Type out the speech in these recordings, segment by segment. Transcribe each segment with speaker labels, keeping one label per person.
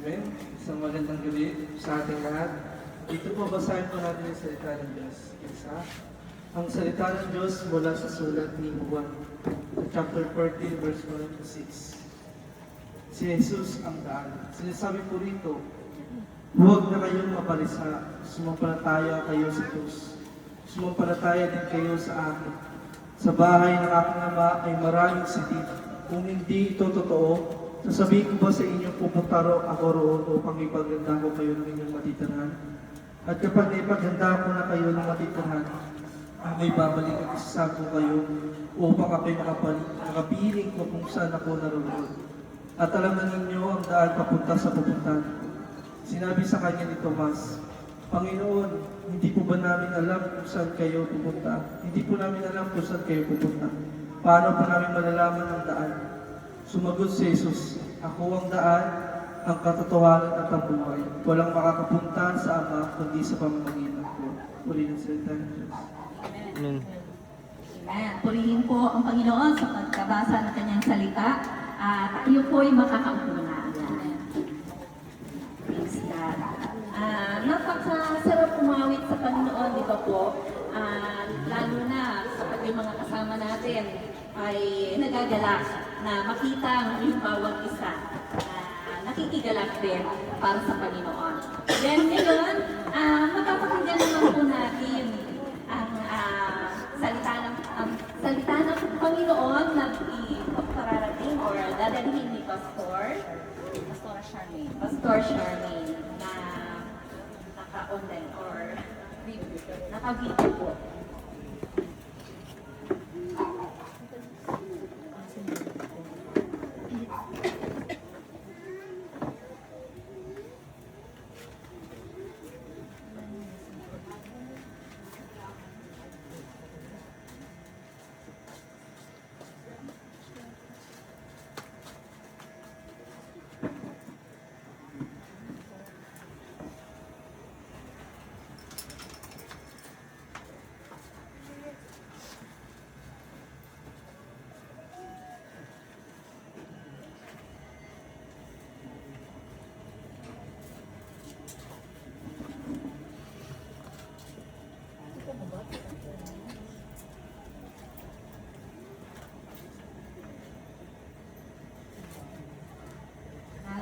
Speaker 1: Amen. Isang magandang gabi sa ating lahat. Dito po basahin po natin yung salita ng Diyos. Isa, ang salita ng Diyos mula sa sulat ni Juan, chapter 14, verse 1 to 6. Si Jesus ang daan. Sinasabi po rito, huwag na kayong mapalisa. Sumampalataya kayo sa Diyos. Sumampalataya din kayo sa akin. Sa bahay ng aking ama ay maraming silid. Kung hindi ito totoo, sasabihin ko ba sa inyo, pupunta ako roon upang ipaghanda ko kayo ng inyong matitirahan? At kapag naipaghanda ko na kayo ng matitirahan, may babalik at isasago kayo upang ako'y makapiling ko kung saan ako naroon. At alam na ninyo ang daan papunta sa pupuntahan ko. Sinabi sa kanya ni Tomas, Panginoon, hindi po ba namin alam kung saan kayo pupunta? Hindi po namin alam kung saan kayo pupunta. Paano po namin malalaman ang daan? Sumagot si Jesus, ako ang daan, ang katotohanan at ang buhay. Walang makakapunta sa Ama kundi sa pamamagitan ko. Puri ng salita ng Diyos.
Speaker 2: Amen.
Speaker 3: Amen. Purihin po ang Panginoon sa pagkabasa ng kanyang salita at tayo po ay makakaupo na. Amen. Praise God. Napakasarap umawit sa Panginoon, di ba po? Lalo na kapag yung mga kasama natin ay nagagalak na makita ang bawat isa nakikigalak din para sa Panginoon. Then ngayon, mapapakinggan naman po natin ang salita ng Panginoon na ipapararating or dadalhin ni Pastor Charmaine na naka-online or naka-video po.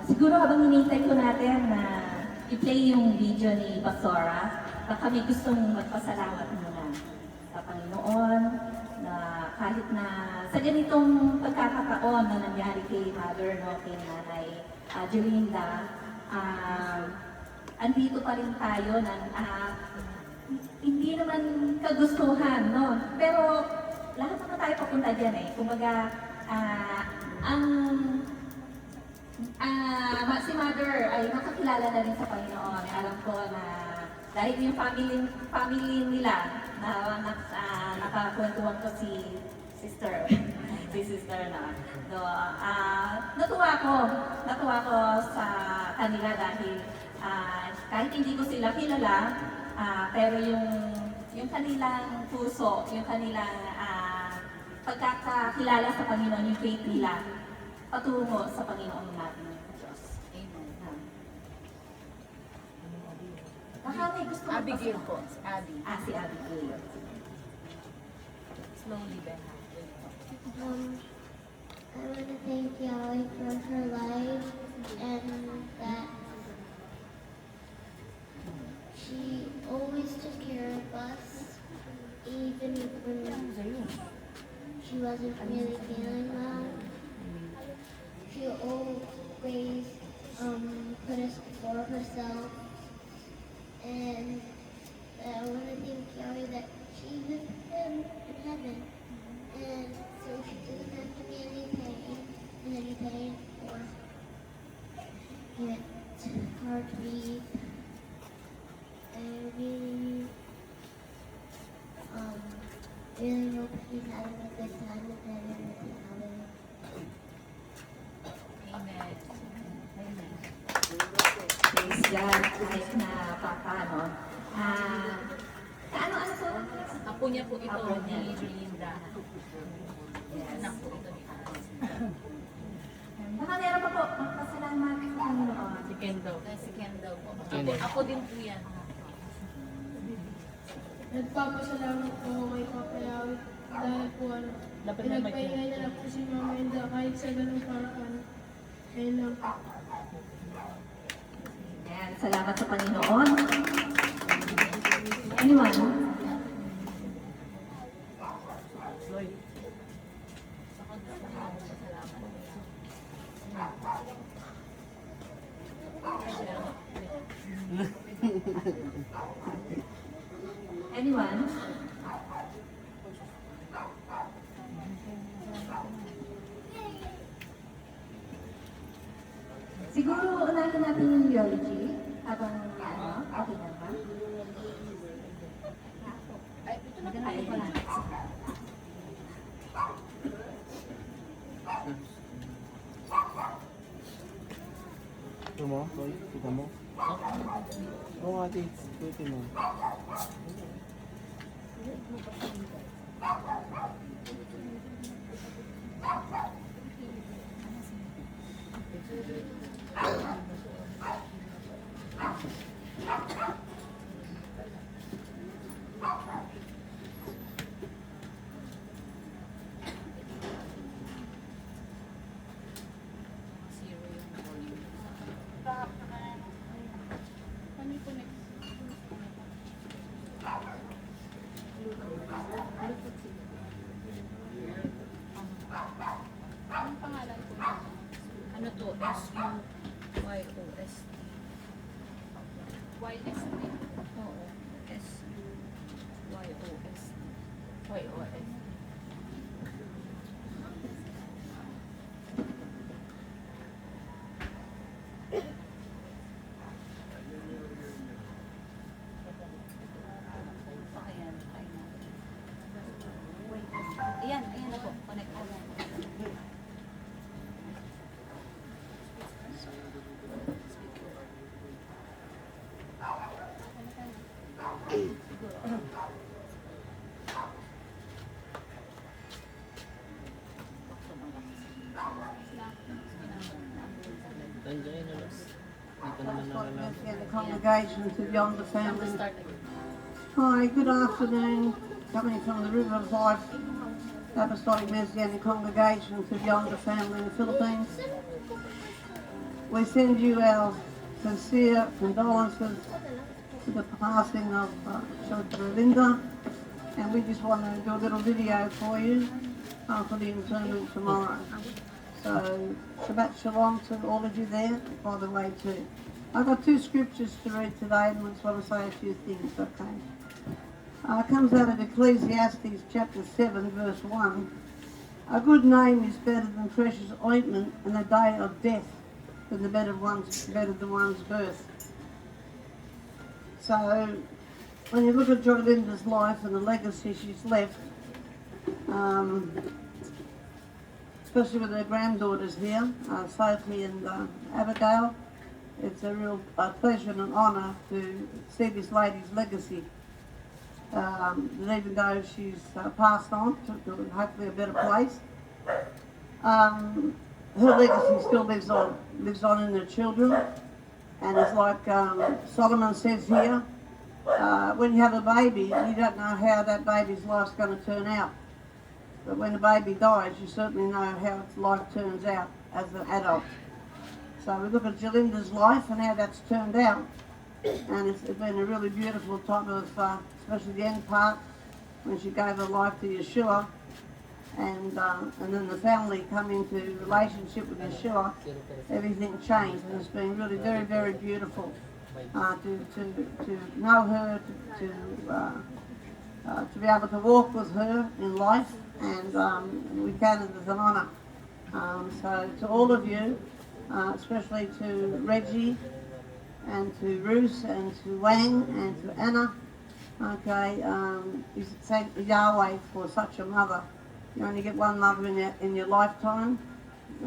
Speaker 3: Siguro habang hinihintay ko natin na i-play yung video ni Pastora, baka may gustong magpasalamat muna sa Panginoon na kahit na sa ganitong pagkakataon na nangyari kay Mother, no, kay Nanay Jolinda, andito pa rin tayo ng hindi naman kagustuhan, no? Pero lahat naman tayo papunta dyan eh. Kumbaga, si Mother ay nakakilala na rin sa Panginoon. Alam ko na dahil yung family nila na nakakwentuhan ko si Sister na. So, natuwa ko sa kanila dahil kahit hindi ko sila kilala, pero yung kanilang puso, yung kanilang pagkakakilala sa Panginoon, yung faith nila, patungo sa Panginoon natin ng Diyos. Amen. Baka may gusto
Speaker 4: Abigail po. Abby.
Speaker 3: Si Abigail.
Speaker 4: Slowly, Ben.
Speaker 5: I want to thank Yahweh for her life and that she always took care of us, even when she wasn't really feeling well. She always put us before herself, and I want to thank Yahweh that she lives in heaven, and so she doesn't have to be in any pain or get hard to breathe. I really hope she's having a good time with heaven with Yahweh.
Speaker 4: Amen.
Speaker 3: Praise God, kahit na paano. Ano po?
Speaker 4: Apo niya po ito
Speaker 3: Apo niya.
Speaker 4: ni Belinda.
Speaker 3: Yes.
Speaker 4: Anak po ito ni Alice.
Speaker 3: Baka meron pa po, magpasalamat sa Panginoon.
Speaker 4: Si Kendo. Si Kendo po.
Speaker 2: Kendo.
Speaker 4: Ako din po yan.
Speaker 6: Nagpapasalamat po ako kay Papa Yawi dahil po
Speaker 4: Dapat na may
Speaker 6: pinagpahinga niya na po si Mama Enda kahit sa ganung paraan. Ayun lang po.
Speaker 3: Ayan, salamat sa Panginoon. Anyone? Anyone? Siguro unahin natin yung eulogy habang okay na ba?
Speaker 4: Ay, ito na
Speaker 3: Ay, wala.
Speaker 2: Ito mo? Sorry, kita mo? Oo ate, ito mo.
Speaker 4: zero yung volume.
Speaker 6: Ano po next? Anong pangalan po niya?
Speaker 4: Ano to? S-U-Y-O-S.
Speaker 6: YSP.
Speaker 4: Oo. S-U-Y-O-S. Y-O-S. Ayan, ayan. Ayan, ayan na po. Connect ko.
Speaker 2: Nandiyan na lang. Dito naman na lang.
Speaker 7: And the congregations of yonder family.
Speaker 4: Start again.
Speaker 7: Hi, good afternoon. Coming from the River of Life Apostolic Messianic Congregations of yonder family in the Philippines. We send you our sincere condolences to the passing of Sister Linda, and we just want to do a little video for you for the interment tomorrow. So, Shabbat Shalom to all of you there, by the way, too. I've got two scriptures to read today, and I just want to say a few things, okay? It comes out of Ecclesiastes chapter 7, verse 1. A good name is better than precious ointment, and a day of death than the better than one's birth. So, when you look at Jorlinda's life and the legacy she's left, especially with her granddaughters here, Sophie and Abigail, it's a real pleasure and an honour to see this lady's legacy. That even though she's passed on to hopefully a better place, her legacy still lives on in her children. And it's like Solomon says here, when you have a baby, you don't know how that baby's life's going to turn out. But when a baby dies, you certainly know how its life turns out as an adult. So we look at Jolinda's life and how that's turned out. And it's been a really beautiful type of, especially the end part, when she gave her life to Yeshua. And then the family come into relationship with Yeshua, everything changed. And it's been really very, very beautiful to know her, to be able to walk with her in life. And we count it as an honour. So to all of you, especially to Reggie and to Bruce and to Wang and to Anna, okay, you thank Yahweh for such a mother. You only get one mother in your lifetime.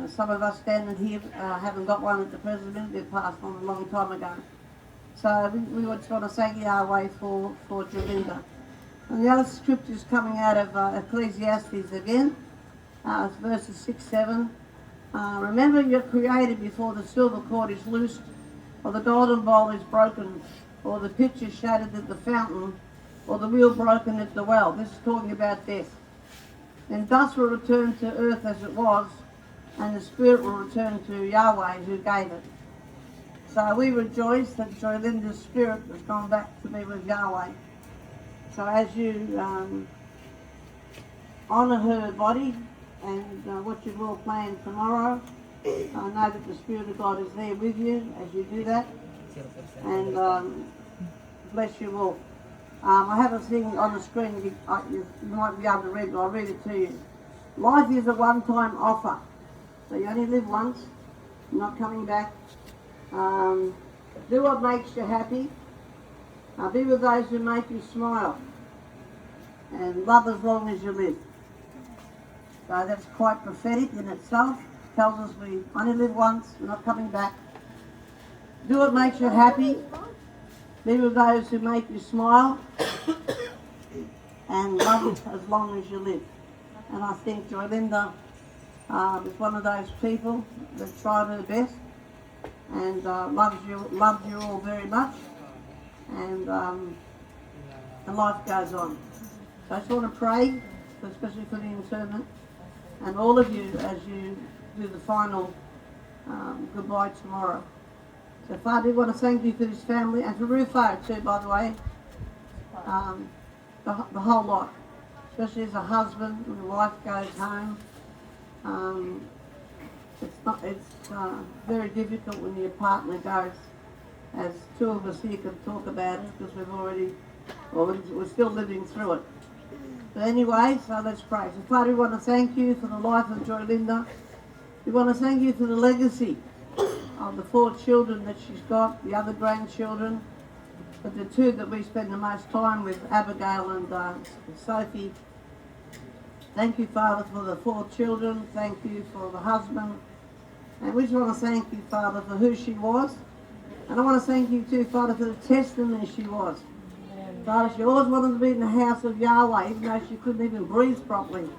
Speaker 7: Some of us standing here haven't got one at the present minute. They passed on a long time ago. So we just want to thank Yahweh for Jolinda. And the other scriptures coming out of Ecclesiastes again, verses 6, 7. Remember you're created before the silver cord is loosed, or the golden bowl is broken, or the pitcher shattered at the fountain, or the wheel broken at the well. This is talking about death. Then dust will return to earth as it was, and the spirit will return to Yahweh who gave it. So we rejoice that Joylinda's spirit has gone back to be with Yahweh. So as you honour her body and what you will plan tomorrow, I know that the Spirit of God is there with you as you do that. And bless you all. I have a thing on the screen, you might be able to read it, I'll read it to you. Life is a one-time offer. So you only live once, you're not coming back. Do what makes you happy. Be with those who make you smile. And love as long as you live. So that's quite prophetic in itself. Tells us we only live once, we're not coming back. Do what makes you happy. Be with those who make you smile. And love as long as you live. And I think Joylinda is one of those people that tried her best and loves you all very much. And life goes on. So I just want to pray, especially for the internment, and all of you as you do the final goodbye tomorrow. So Father, we want to thank you for this family, and for Rufo too, by the way, the whole lot, especially as a husband when the wife goes home. It's very difficult when your partner goes, as two of us here can talk about it, because we're still living through it. But anyway, so let's pray. So Father, we want to thank you for the life of Joylinda. We want to thank you for the legacy of the 4 children that she's got, the other grandchildren, but the 2 that we spend the most time with, Abigail and Sophie. Thank you, Father, for the 4 children. Thank you for the husband. And we just want to thank you, Father, for who she was. And I want to thank you too, Father, for the testimony she was. Father, she always wanted to be in the house of Yahweh, even though she couldn't even breathe properly.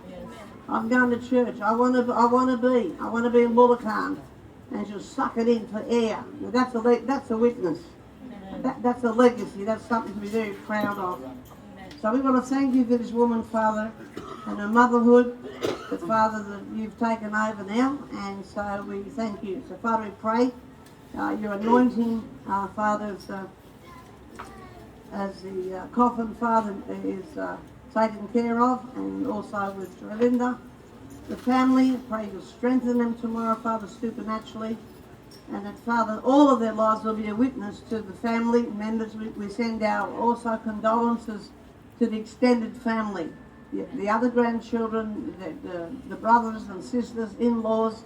Speaker 7: I'm going to church. I want to be in Bulacan. And she'll suck it in for air. Now, that's a witness. That's a legacy. That's something to be very proud of. So we want to thank you for this woman, Father, and her motherhood, the Father that you've taken over now. And so we thank you. So Father, we pray your anointing, Father, as the coffin, Father, is taken care of, and also with Joylinda. The family, pray you'll strengthen them tomorrow, Father, supernaturally. And that, Father, all of their lives will be a witness to the family members. We send our also condolences to the extended family, the other grandchildren, the brothers and sisters, in-laws,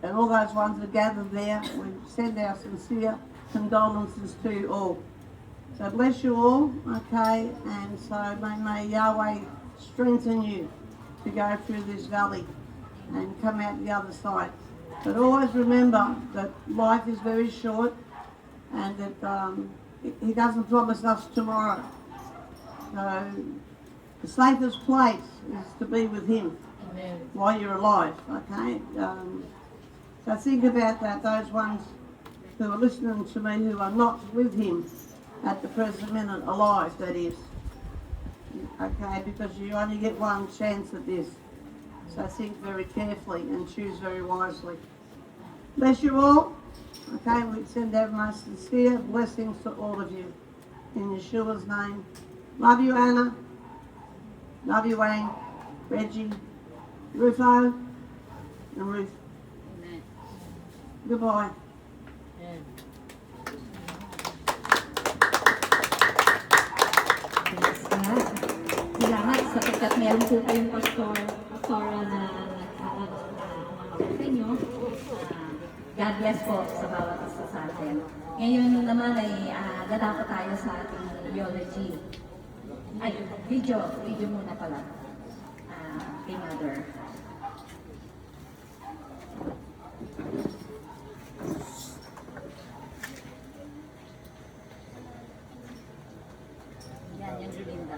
Speaker 7: and all those ones that gathered there. We send our sincere condolences to you all. So bless you all, okay, and so may Yahweh strengthen you to go through this valley and come out the other side. But always remember that life is very short, and that he doesn't promise us tomorrow. So the safest place is to be with him while you're alive, okay? So think about that, those ones who are listening to me who are not with him at the present minute, alive that is. Okay, because you only get one chance at this. So think very carefully and choose very wisely. Bless you all. Okay, we send our most sincere blessings to all of you. In Yeshua's name. Love you, Anna. Love you, Wayne, Reggie, Rufo, and Ruth.
Speaker 4: Amen.
Speaker 7: Goodbye.
Speaker 3: Salamat sapagkat meron po kayong pastoral na nagkakaroon sa inyo. God bless po sa bawat isa sa atin. Ngayon naman ay dadako tayo sa ating eulogy. Ay, video muna pala. Kay Mother.
Speaker 4: Yan, Joylinda.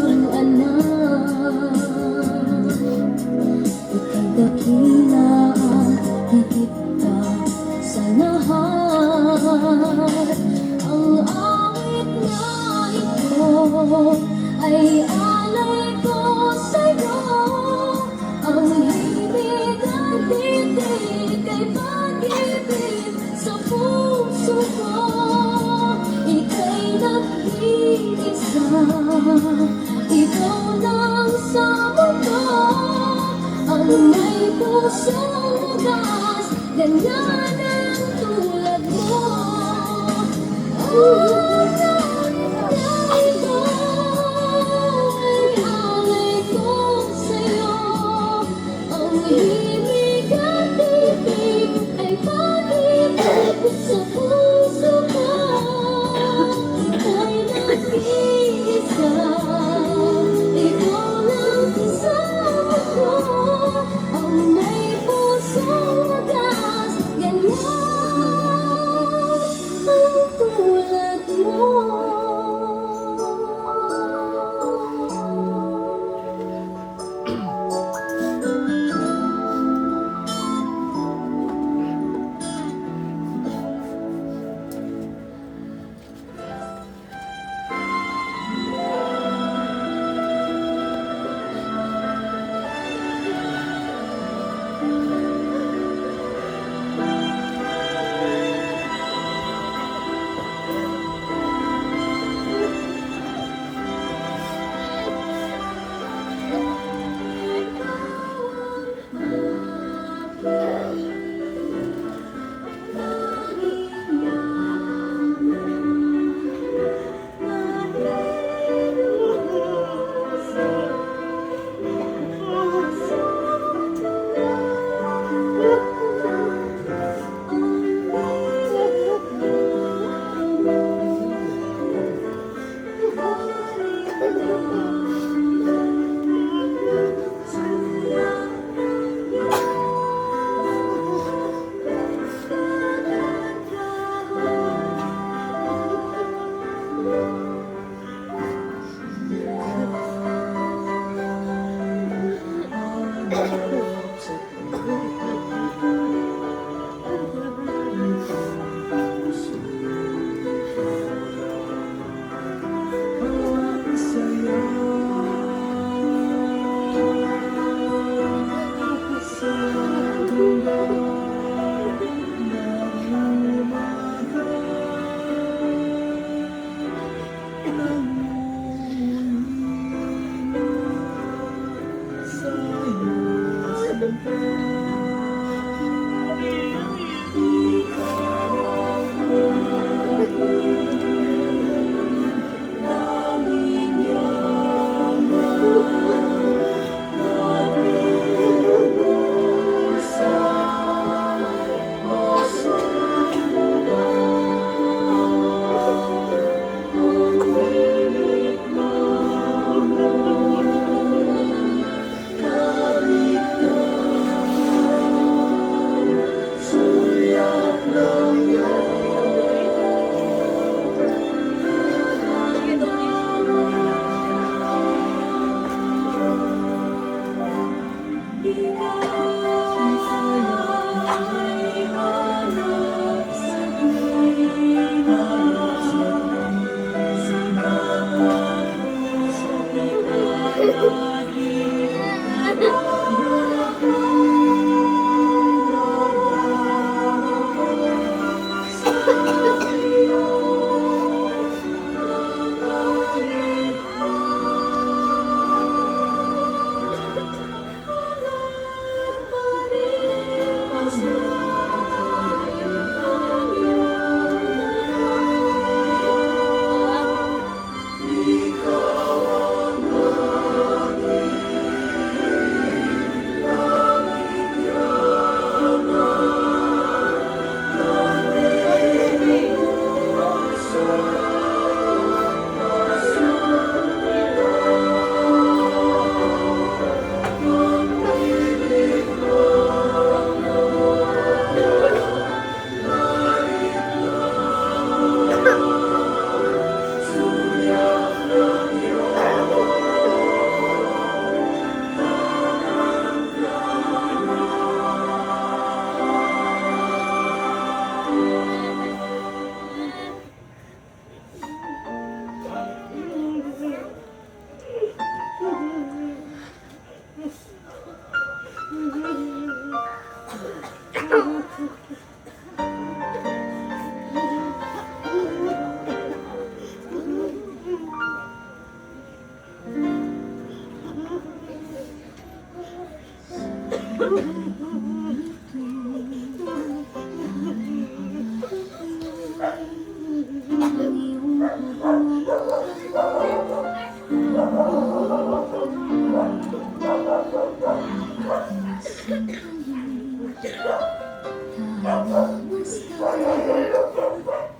Speaker 8: pusong anak. Ika'y dakila ang higit pa sa lahat. Ang awit na ito ay alay ko sa'yo. Ang himig at titig ay pag-ibig sa puso ko. Ika'y nag-iisa, ikaw lang sa mundo. Ang may pusong gas, ganyan ang tulad mo. Ang nanay ko ay alay ko sa'yo. Ang himig at titig ay pag-ibig sa puso ko. Ika'y nag-iisa, ikaw lang kasama ko. Ang may pusong wagas, ganyan ang tulad mo.
Speaker 1: Sa'yo,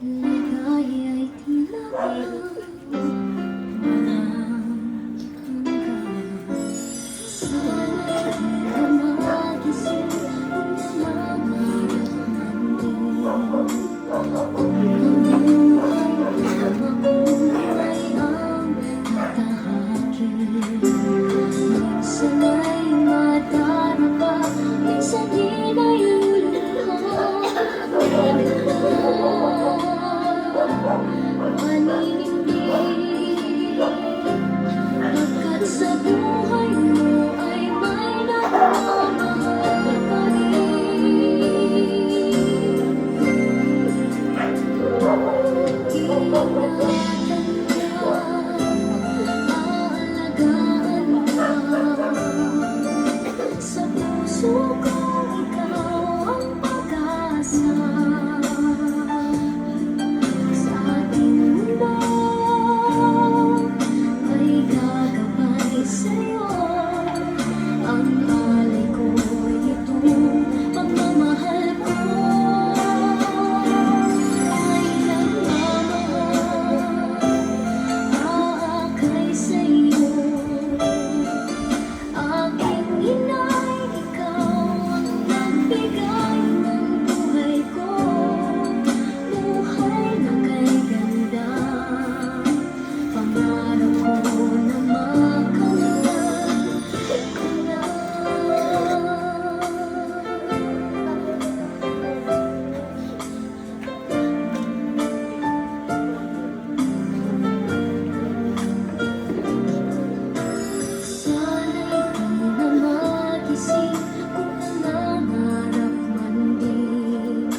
Speaker 8: Ligaya'y tila sana'y di ka magising kung nangangarap man din. Mabuhay ang natahaki. Minsan ay madarapa, minsan din ay luluha. Maninindig, pagkat sa buhay mo ay may nagmamahal pa rin. Ingatan ka, aalagaan ka. Sa puso ko ikaw ang pag-asa. Sa ating mundo ay gagabay sa'yo. Ang alay ko'y itong pagmamahal ko. Ay nagmamahal, aakay sa'yo. Aking inay, ikaw ang nagbigay ng buhay ko. Buhay na kay ganda, pangarap ko na makamtan ko na. Sana'y di na magising kung nangangarap man din.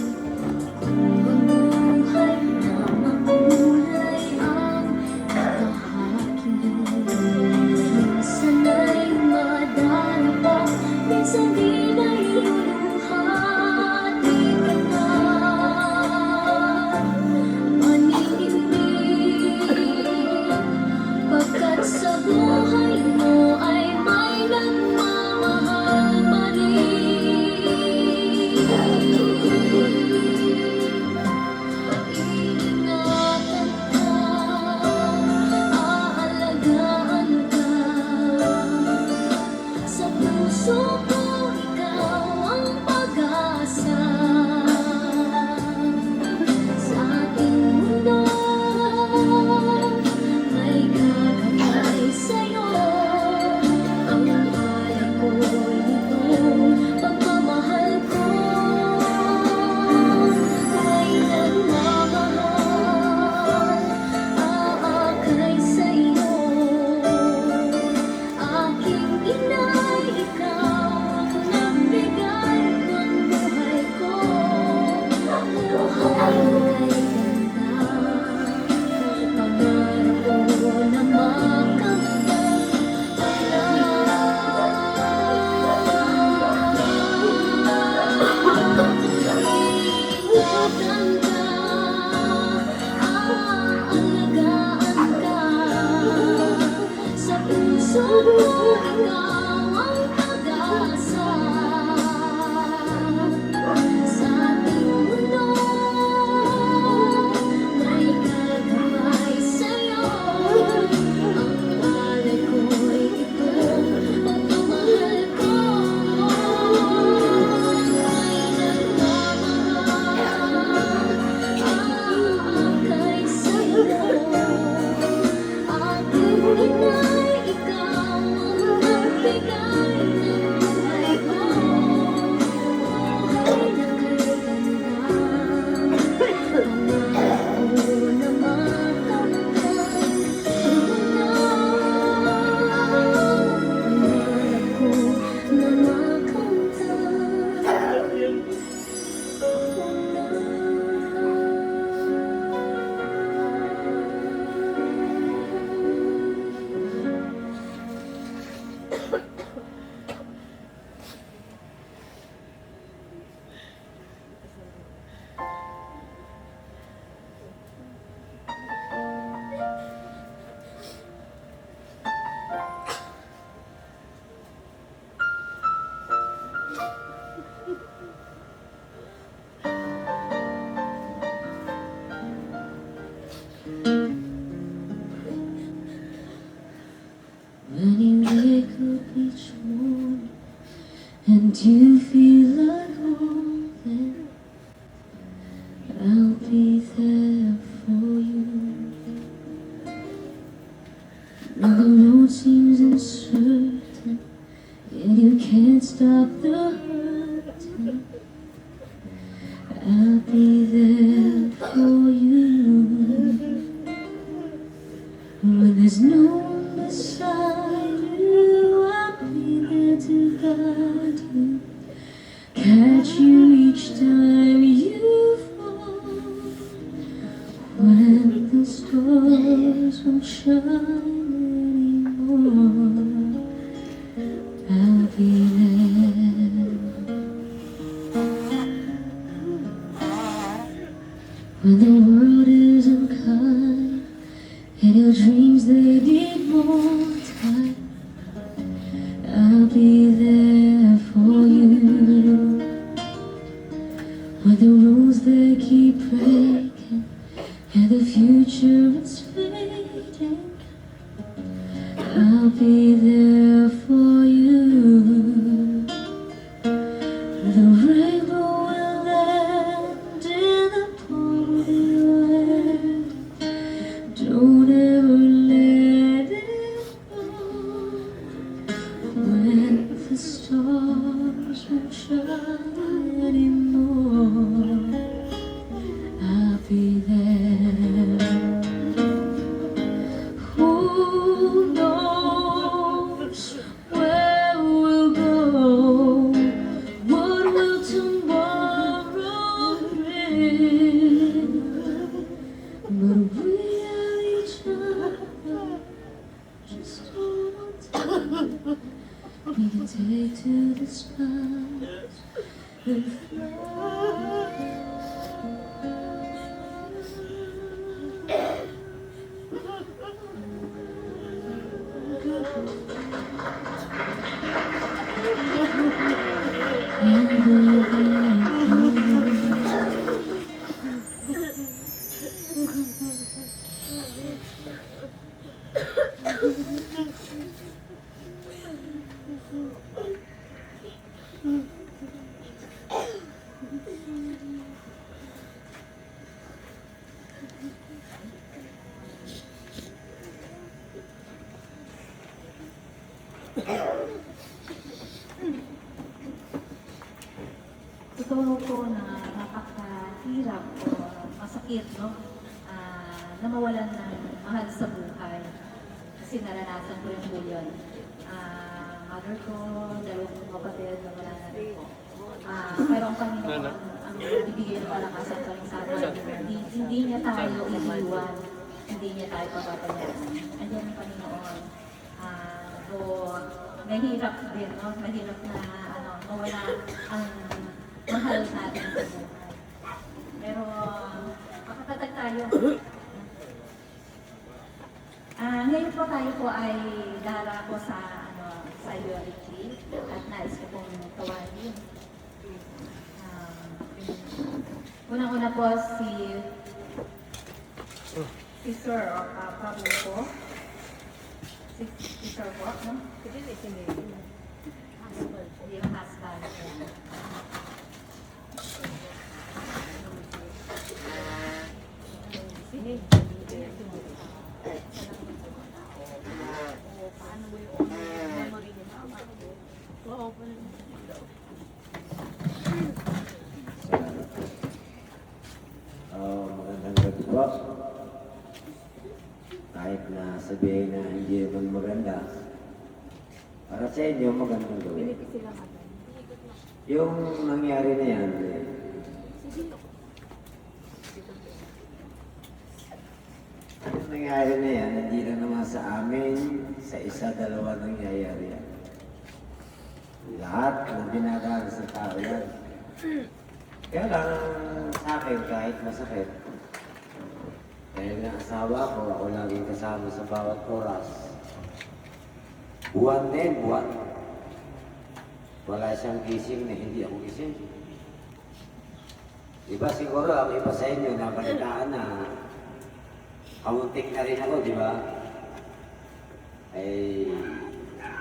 Speaker 8: Mabuhay na makulay ang katahaki. Minsan ay madarapa, minsan din ay luluha. Di ka na maninindig, pagkat sa buhay mo ay may nagmamahal pa rin. Ingatan ka, aalagaan ka. Sa puso ko ikaw ang pag-asa. Sa ating mundo may gagabay sa'yo. Ang alay ko'y itong pagmamahal ko. Ay nagmamahal, aakay sa'yo. Aking inay, ikaw ang nagbigay ng buhay ko. Buhay kay ganda, pangarap ko na makamtan ka na. Ingatan ka, aalagaan ka. Sa puso ko ikaw ang pag-asa. Sa ating mundo may gagabay sa'yo. Ang alay ko'y itong pagmamahal ko. Ay nagmamahal, aakay sa'yo. Aking inay, ikaw ang nagbigay wake up each morning and you feel like home, then I'll be there for you. When the road seems uncertain and you can't stop the hurting, I'll be there for you. When there's no one beside you, I'll be there to guide you, catch you each time you fall. When the stars won't shine anymore, I'll be there. When the world is unkind and your dreams they need more time, I'll be there for you. When the rules they keep breaking and the future is fading, I'll be there for you. The rainbow will end in the palm of your hand. Don't ever let it go. When the stars won't shine anymore, I'll be there. Who knows where we'll go? What will tomorrow bring? But we are each other, just hold on tight. We can take to the skies and fly.
Speaker 3: Totoo po na napakahirap o masakit, no? Na mawalan ng mahal sa buhay. Kasi naranasan ko yung po yun. Mother ko, dalawang kong kapatid na wala na rin po. Pero ang Panginoon, ang bibigay ng kalakasan pa rin sa atin. Hindi niya tayo iiwan. Hindi niya tayo papabayaan. Andiyan ang Panginoon. Mahirap din, no? Mahirap na mawala ang mahal natin sa buhay. Pero makatatag tayo. Ngayon po tayo po ay dara po sa your retreat at nais ko pong tawagin. Unang-una po si Sir o Papa po. Si Sir po, no? Hindi yung husband.
Speaker 9: Magandang gabi po. Kahit na sabihin na hindi naman maganda, para sa inyo magandang gabi. Yung nangyari na yan, yung nangyari na yan, hindi na naman sa amin, sa isa, dalawa nangyayari yan. Lahat ng dinadaan sa tao yan. Kaya lang sa akin, kahit masakit, dahil nga asawa ko, ako laging kasama sa bawat oras. Buwan din, buwan. Wala siyang gising na hindi ako gising. Diba siguro ang iba sa inyo nabalitaan na kamuntik na rin ako, di ba? Ay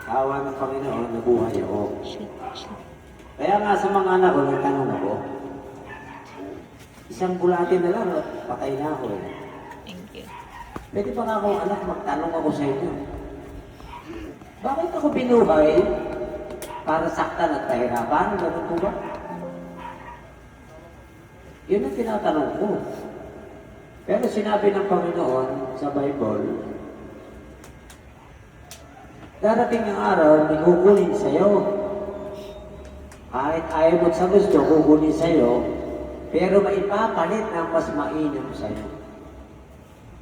Speaker 9: awa ng Panginoon, nabuhay ako. Kaya nga sa mga anak ko, nagtanong ako, isang bulati na lang, patay na ako eh.
Speaker 4: Thank you.
Speaker 9: Pwede ba nga akong anak, magtanong ako sa inyo? Bakit ako binuhay para saktan at pahirapan? Ganun po ba? Yun ang tinatanong ko. Pero sinabi ng Panginoon sa Bible, darating ang araw, may kukunin sa'yo. Kahit ayaw mo sa gusto, kukunin sa'yo, pero maipapalit ng mas mainam sa'yo.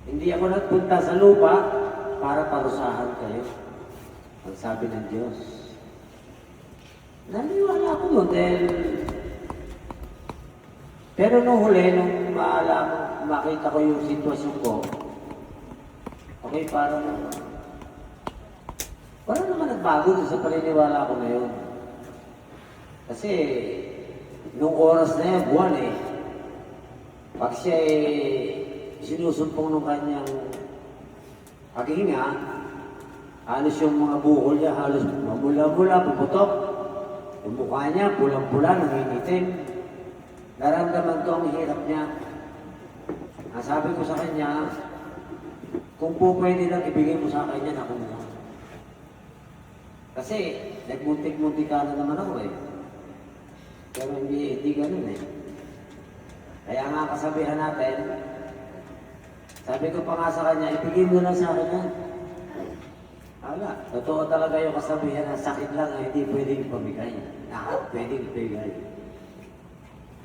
Speaker 9: Hindi ako nagpunta sa lupa para parusahan kayo. Ang sabi ng Diyos. Naniwala ako doon dahil pero nung huli, nung makita ko yung sitwasyon ko, okay, parang naman nagbago doon sa paniniwala ko ngayon. Kasi, nung oras na yan, buwan eh, pag siya sinusumpong ng kanyang paghinga, halos yung mga bukol niya, halos mamula-mula, puputok. Yung mukha niya, pulang-pula, nangingitim. Naramdaman ko ang hirap niya. Sabi ko sa kanya, kung po pwede lang ibigay mo sa akin yan, ako na lang. Kasi, nagmuntik-muntik ka na naman ako eh. Pero hindi ganun eh. Kaya nga kasabihan natin, sabi ko pa nga sa kanya, ibigay mo lang sa akin yan. Ala, totoo talaga yung kasabihan na sakit lang ay hindi pwedeng ipamigay. Lahat pwedeng ipamigay.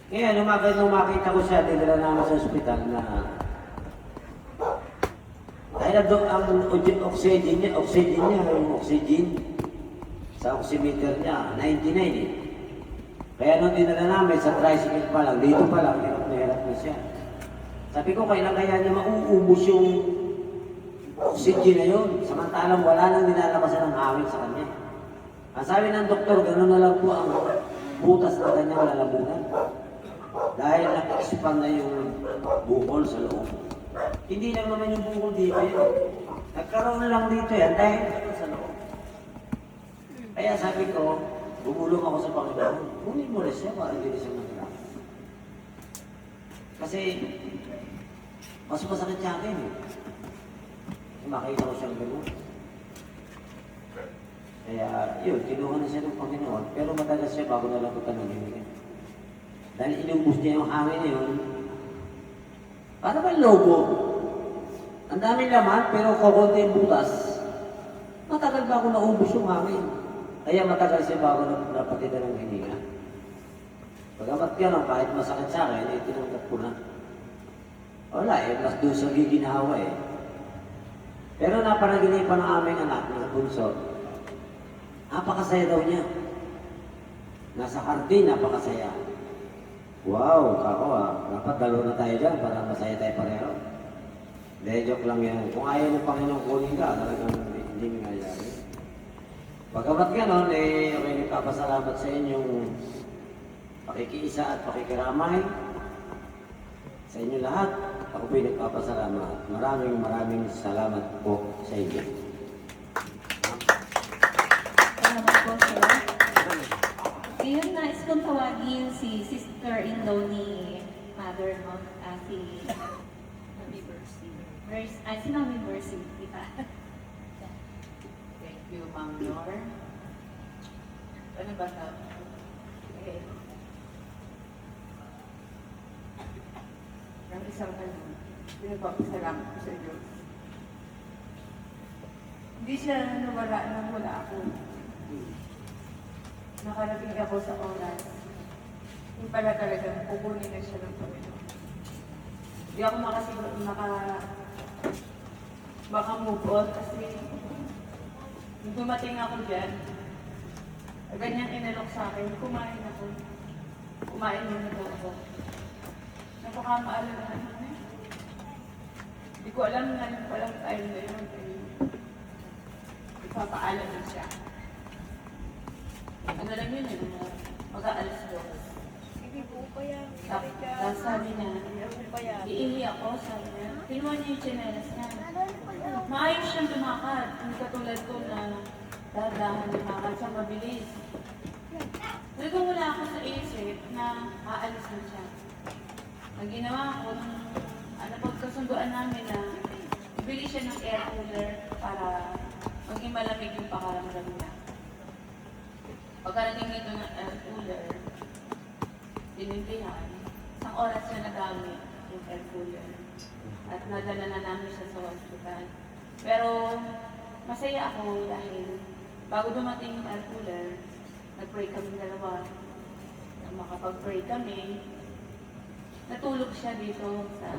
Speaker 9: Kaya nung makita ko siya, dinala namin sa ospital na dahil ang oxygen niya, yung oxygen sa oximeter niya, 99 eh. Kaya nung dinala namin sa tricycle pa lang, dito pa lang, hirap na siya. Sabi ko, kailan kaya niya mauubos yung oxygen na yun? Samantalang wala nang nilalabasan ng hangin sa kanya. Ang sabi ng doktor, gano'n na lang po ang butas ng kanyang lalamunan. Dahil nag-expand na yung bukol sa loob. Hindi lang naman yung bukol dito yun. Nagkaroon na lang dito yan dahil sa loob. Kaya sabi ko, bumulong ako sa Panginoon, kunin mo na siya para hindi na siya mahirap. Kasi, mas masakit sa akin eh. Makita ko siyang gano'n. Kaya, yun, kinuha na siya ng Panginoon, pero madalas siya bago na lang ko tanongin. Dahil inubos niya yung hangin na yun, para bang lobo. Ang daming laman, pero kukunti yung butas. Matagal ba ako naubos yung hangin? Kaya matagal siya bago napatida ng hininga. Pagamat gano'n, kahit masakit sa akin, tinanggap ko na. Wala eh, mas doon sa giginawa eh. Pero napanaginipan ng aming anak na bunso, napakasaya daw niya. Nasa hardin, napakasaya. Wow, kako dapat dalawa na tayo dyan para masaya tayo pareho. Hindi, joke lang yan. Kung ayaw ng Panginoon kunin ka, talagang hindi nangyayari. Pagkamat ganon, okay, nagpapasalamat sa inyong pakikiisa at pakikiramay. Sa inyo lahat, ako po'y nagpapasalamat. Maraming salamat po sa inyo.
Speaker 3: Salamat po, sir. Ngayon, nais kong tawagin si sister-in-law ni Mother, no? Si Mami Mercy. Si Mami Mercy, di ba?
Speaker 4: Thank you, Ma'am Nor. Ano ba ito? Okay. Ang isang pinagpapasalamat ko sa Diyos. Hindi siya nawala nang wala ako. Nakarating ako sa oras. Yung pala talagang kukunin na siya ng Panginoon. Hindi ako baka move on kasi nung dumating ako dyan, ganyang inalok sa akin, kumain ako. Kumain muna daw ako. Napakamaalala na yun. Hindi ko alam na yung palang time na yun. Ipapaalam na siya. Ano lang yun yun, mag-aalas doon.
Speaker 6: Hindi po pa yan.
Speaker 4: Tapos sabi niya, iihi ako, sabi niya. Kinuha niya yung tsinelas niya. Maayos siyang lumakad. Hindi katulad ko na, Dad, dahan-dahan lumakad siya, mabilis. Talagang wala ako sa isip na aalis na siya. Ang ginawa ko, pagkasunduan namin na bili siya ng air cooler para maging malamig yung pakaramdam niya. Pagkarating nito ng air cooler, binintihan, isang oras siya nagamit yung air cooler. At nadala na namin siya sa hospital. Pero masaya ako dahil bago dumating yung air cooler, nag-pray kami dalawa. Nang makapag-pray kami, natulog siya dito sa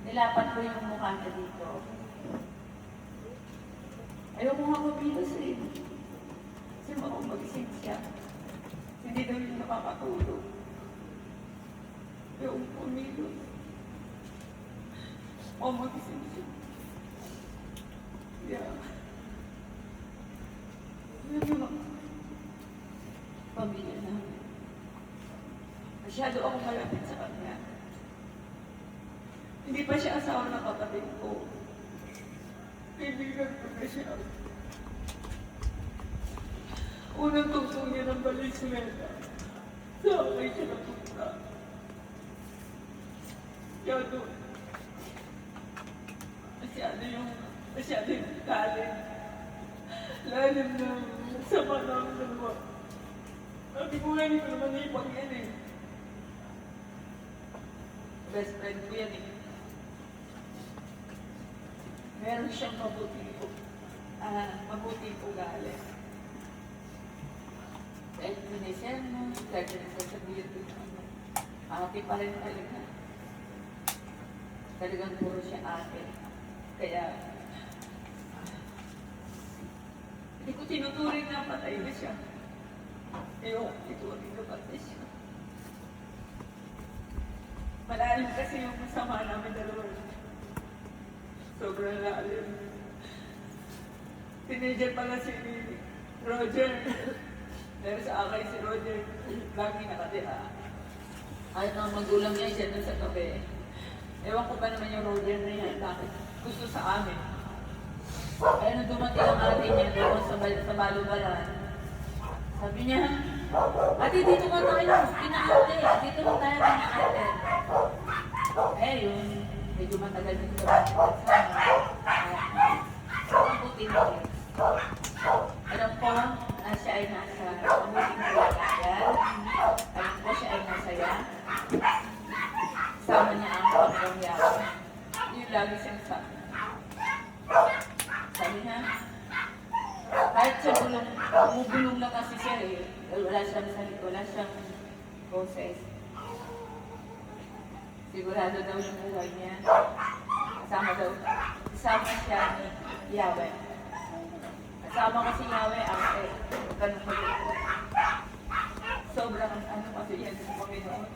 Speaker 4: nilapat ko yung mukha niya dito. Ayaw ko nga mabilos eh. Kasi magising siya. Hindi daw yung nakakatulog. Ayaw ko mabilos. Magising siya. Yeah. Yun yung pamilya namin. Masyado ako malapit sa kanya. Hindi pa siya asawa ng kapatid ko. Kaibigan ko na siya. Unang tungtong niya ng Valenzuela. Sa akin siya napunta. Kaya doon, masyado yung lalim ng sama ng dalawa. Sabi ko nga, hindi ko naman ipang yan eh. Best friend ko yan eh. Meron siyang mabuting ugali. Kahit minisyan mo, kahit nagsasabihin ko naman, ate pa rin talaga. Talagang puro siya ate. Kaya, hindi ko tinuturing na patay na siya. Ayoko, ituturing na patay siya. Malalim kasi yung masama namin dalawa. Sobrang lalim. Teenager pala si Roger. Pero sa akin si Roger, lagi nakatira. Kahit mga magulang niya siya dun sa tabi. Ewan ko pa naman yung Roger na yan. Bakit? Gusto sa amin. Kaya nung dumating ang ate niya doon sa balubaran, sabi niya, ate, dito ka tayo, kinaate. Dito lang tayo kinaate. Yun. Medyo matagal dito sa mabuting years. Alam ko na siya ay nasa mabuting kalagayan. Alam ko siya ay masaya. Sama niya ang pagkangyawa. Yun lagi siyang sabi. Sabi niya, kahit siya bumubulong lang kasi siya eh. Wala siyang salita, wala siyang boses. Sigurado daw yung buhay niya. Kasama siya ni Yahweh. Kasama ko si Yahweh, ate. Ganun ko dito. Sobrang kasi yan sa Panginoon.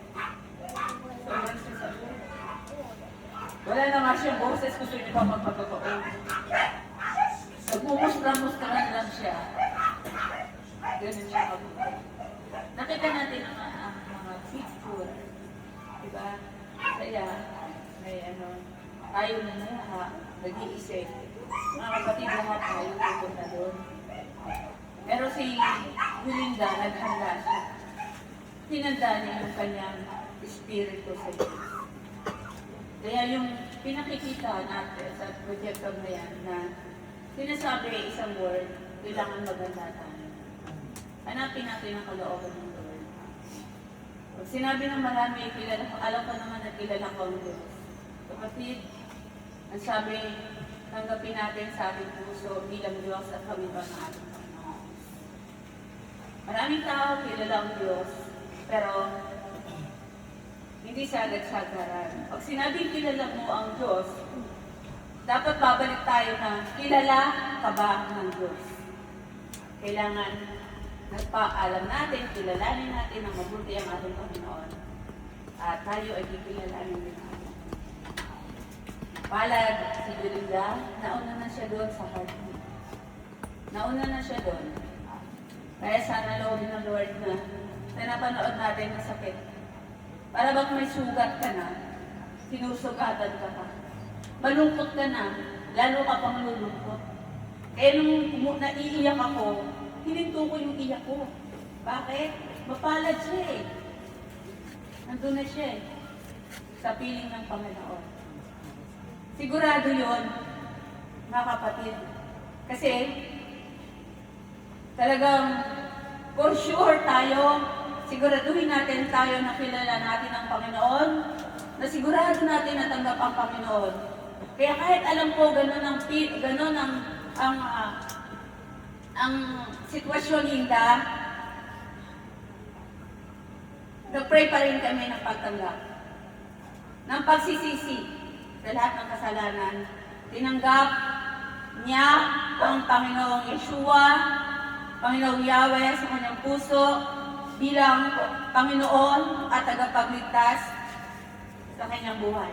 Speaker 4: Sobrang sasabi. Wala na nga siyang boses, gusto niya pa magpagkakao. Nagmumustra-mustrahan lang siya. Ganun siya kabuhay. Nakita natin ang mga picture. Diba? Kaya, may tayo na lahat, nag-iisip. Mga kapatid lahat tayo pupunta doon. Pero si Belinda, naghanda siya. Tinanda niya yung kanyang espiritu sa Diyos. Kaya yung pinakikita natin sa proyekto na yan na sinasabi isang word, kailangan maganda tayo. Hanapin natin ang kalooban ng Lord. Pag sinabi ng marami, alam ko naman na kilala ko ang Diyos. Kapatid, ang sabi, tanggapin natin sa ating puso bilang Diyos at kami ba ng ating Panginoon. Maraming tao kilala ang Diyos, pero hindi siya agad-sagaran. Pag sinabing kilala mo ang Diyos, dapat babalik tayo na kilala ka ba ng Diyos? Kailangan nagpaalam natin, kilalanin natin ang mabuti ang ating Panginoon. At tayo ay kikilalanin din natin. Palad si Belinda, nauna na siya doon sa heartbeat. Nauna na siya doon. Kaya sana loobin ng Lord na napanood natin na sakit. Para bang may sugat ka na, sinusugatan ka pa. Malungkot ka na, lalo ka pang lulungkot. Kaya nung naiiyak ako, hininto ko yung iyak ko. Bakit? Mapalad siya eh. Nandun na siya eh. Sa piling ng Panginoon. Sigurado yon, mga kapatid. Kasi, talagang, for sure tayo, siguraduhin natin tayo na kilala natin ang Panginoon, na sigurado natin na tanggap ang Panginoon. Kaya kahit alam ko ganun ang sitwasyon Linda, nag-pray pa rin kami ng pagtanggap. Ng pagsisisi sa lahat ng kasalanan. Tinanggap niya ang Panginoong Yeshua, Panginoong Yahweh sa kanyang puso bilang Panginoon at tagapagligtas sa kanyang buhay.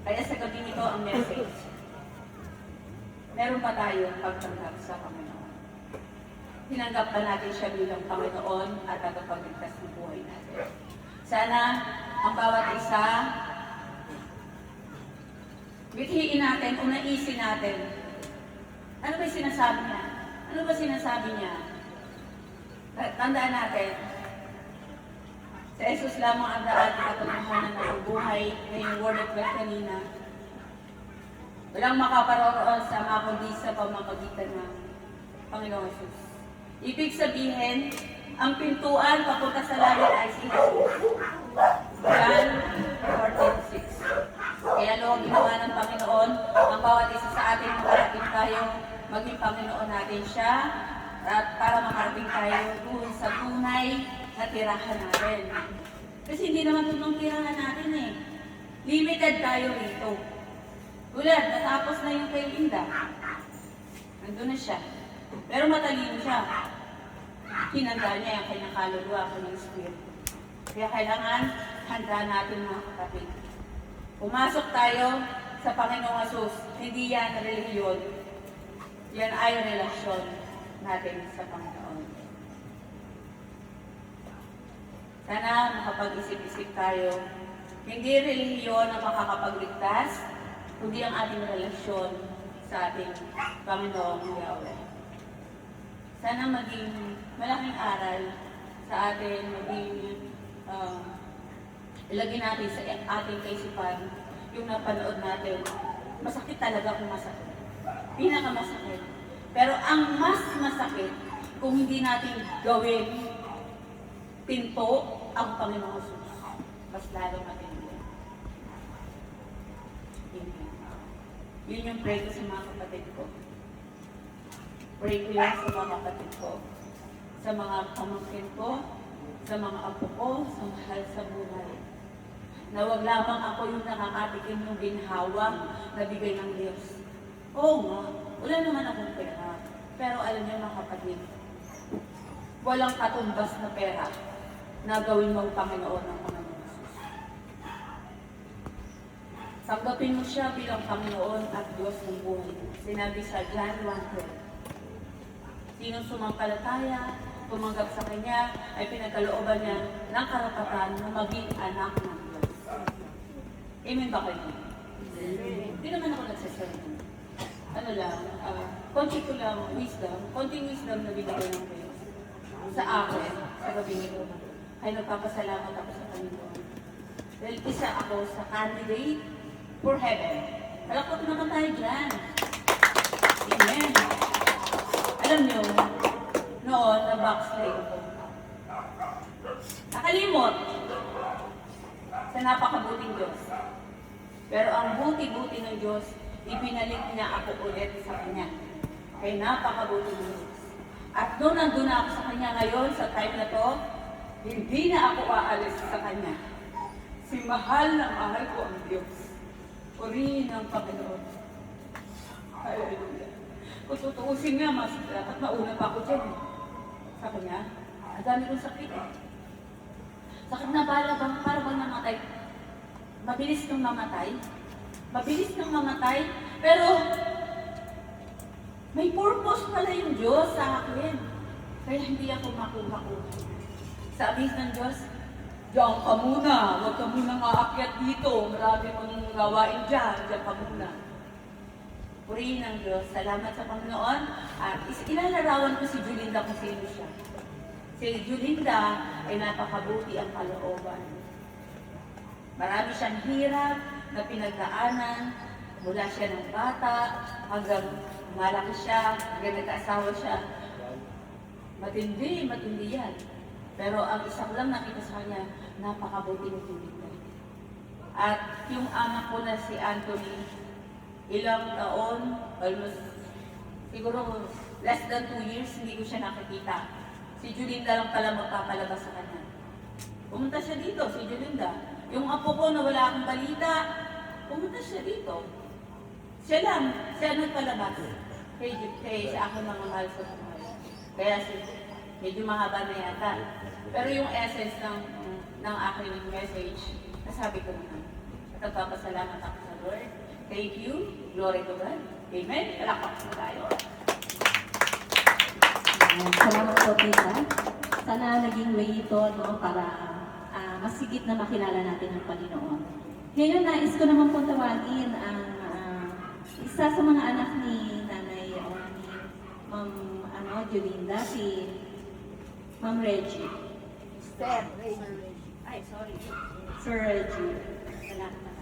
Speaker 4: Kaya sa gabi nito ang message. Meron pa tayong pagtanggap sa Panginoon. Tinanggap ba natin siya bilang Panginoon at tagapagligtas ng buhay natin? Sana ang bawat isa, bithiin natin, unaisin natin. Ano ba sinasabi niya? Ano ba sinasabi niya? Tandaan natin, sa Jesus lamang ang daan at katotohanan ng buhay na yung word of God kanina. Walang makaparoroon sa mga kundi sa pamamagitan ng Panginoong Jesus. Ibig sabihin, ang pintuan papunta sa langit ay si Jesus. John 14:6. Kaya Lord, ginawa ng Panginoon, ang bawat isa sa atin makarating tayo, maging Panginoon natin siya, at para makarating tayo doon sa tunay na tirahan natin. Kasi hindi naman tunong tirahan natin eh. Limited tayo rito. Tulad, natapos na yung kay Linda. Nandun na siya. Pero matalino siya. Hinanda niya yung kanyang kaluluwa, kanyang spirit. Kaya kailangan handa natin mga kapatid. Pumasok tayo sa Panginoong Jesus. Hindi yan relihiyon. Yan ay relasyon natin sa Panginoon. Sana makapag-isip-isip tayo. Hindi relihiyon ang makakapagligtas, kundi ang ating relasyon sa ating Panginoong Yahweh. Sana maging malaking aral sa atin, ilagay natin sa ating kaisipan yung napanood natin. Masakit talaga kung masakit. Pinakamasakit. Pero ang mas masakit kung hindi natin gawin pinto ang Panginoong Jesus. Mas lalong matindi. Yun yung pray ko sa mga kapatid ko. Pray ko yun sa mga kapatid ko, sa mga pamangkin ko, sa mga apo ko, sa mahal sa buhay. Na wag lamang ako yung nakakatikim ng ginhawa na bigay ng Diyos. Oo nga, wala naman akong pera. Pero alam niyo mga kapatid, walang katumbas na pera na gawin mong Panginoon ng Panginoon Jesus. Tanggapin mo siya bilang Panginoon at Diyos ng buhay mo. Sinabi sa John 1:12. Sinong sumampalataya, tumanggap sa Kanya, ay pinagkalooban niya ng karapatan na maging anak ng Diyos. Amen ba kayo? Hindi naman ako nagsasalita. Ano lang, konti ko lang wisdom, konting wisdom na binigay ng Diyos sa akin, sa gabi nito. Ay nagpapasalamat ako sa Panginoon. Dahil isa ako sa candidate for heaven. Malakot naman tayo dyan. Amen. Alam nyo, noon, na-backslide ako. Nakalimot sa napakabuting Diyos. Pero ang buti-buti ng Diyos, ibinalik niya ako ulit sa Kanya. Kaya napakabuti ng Diyos. At noon nandun na ako sa Kanya ngayon, sa time na to, hindi na ako aalis sa Kanya. Si mahal na mahal ko ang Diyos. Purihin ang Panginoon. Hallelujah. Kung tutuusin nga, mas dapat mauna pa ako dyan. Sa Kanya, ang dami kong sakit eh. Sakit na para bang namatay. Mabilis kang mamatay. Mabilis kang mamatay. Pero, may purpose pala yung Diyos sa akin. Kaya hindi ako makuha-kuha. Sabi ng Diyos, diyan ka muna. Huwag ka muna maakyat dito. Marami mong gawain dyan. Diyan ka muna. purihin ng Diyos. Salamat sa Panginoon. At ilalarawan ko si Julinda kung sino siya. Si Julinda ay napakabuti ang kalooban. Marami siyang hirap na pinagdaanan mula siya ng bata hanggang malaki siya, hanggang nag-asawa siya. Matindi yan. Pero ang isang lang nakita sa kanya, napakabuti ng Julinda. At yung anak ko na si Anthony, ilang taon, almost, siguro less than 2 years, hindi ko siya nakikita. Si Julinda lang pala magpapalabas sa kanya. Pumunta siya dito, si Julinda. Yung apo ko na wala akong balita, pumunta siya dito. Siya nagpalabas. Kay sa akin mga mahal sa buhay. Kaya medyo mahaba na yata. Pero yung essence ng aking message, nasabi ko naman. At nagpapasalamat ako sa Lord. Thank you. Glory to God. Amen. Palakpak po tayo.
Speaker 3: Salamat po, Tita. Sana naging way ito para masigit na makilala natin ang Panginoon. Ngayon, nais ko naman po tawagin ang isa sa mga anak ni Nanay o ni Ma'am Julinda, si Ma'am Reggie. Sir Reggie. Ay, sorry. Sir Reggie. Salamat na.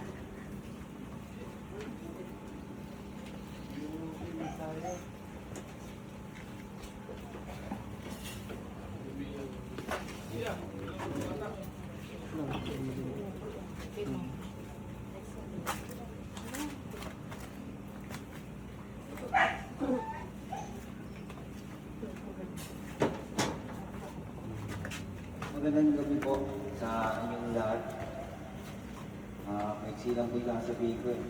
Speaker 10: Magandang gabi po sa inyong lahat. Maiksi lang po yung sabihin ko eh.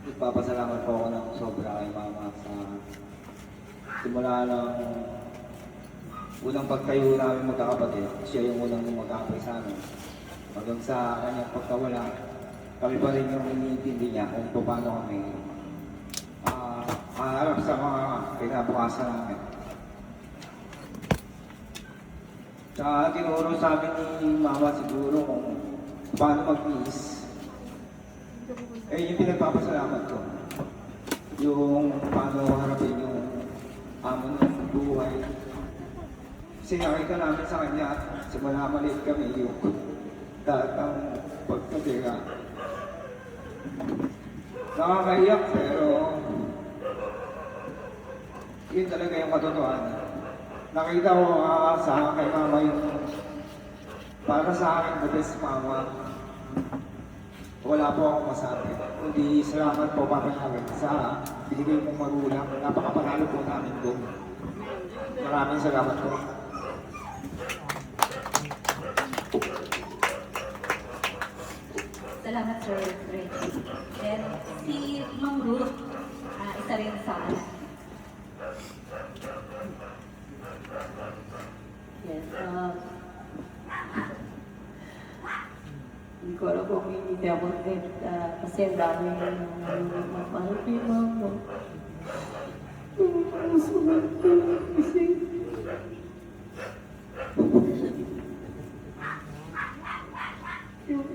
Speaker 10: Nagpapasalamat po ako ng sobra kay Mama sa simula ng unang pagtayo namin magkakapatid. Siya yung unang mag-aapay sa amin. Hanggang sa kanyang pagkawala, kami pa rin yung iniintindi niya kung paano kami harap sa mga kinabukasan namin. Tsaka tinuro sa amin ni Mama siguro kung paano mag-peace. Yung pinagpapasalamat ko. Yung paano harapin yung amon ng buhay. Sinakita namin sa kanya, simula maliit kami yung lahat ng pagkatira. Nakakaiyak pero yun talaga yung katotohanan. Nakita ko sa kay Mama yung para sa akin the best mama. Wala po akong masabi. Kundi salamat po papanamin sa binigay mong magulang. Napakapanalo po namin doon. Maraming salamat po.
Speaker 3: Salamat, Sir Reggie. And si Ma'am Ruth, isa rin sa
Speaker 11: Yes, hindi ko alam kung hindi ako kasi ang dami ng mahal kay Mama. Kasi yung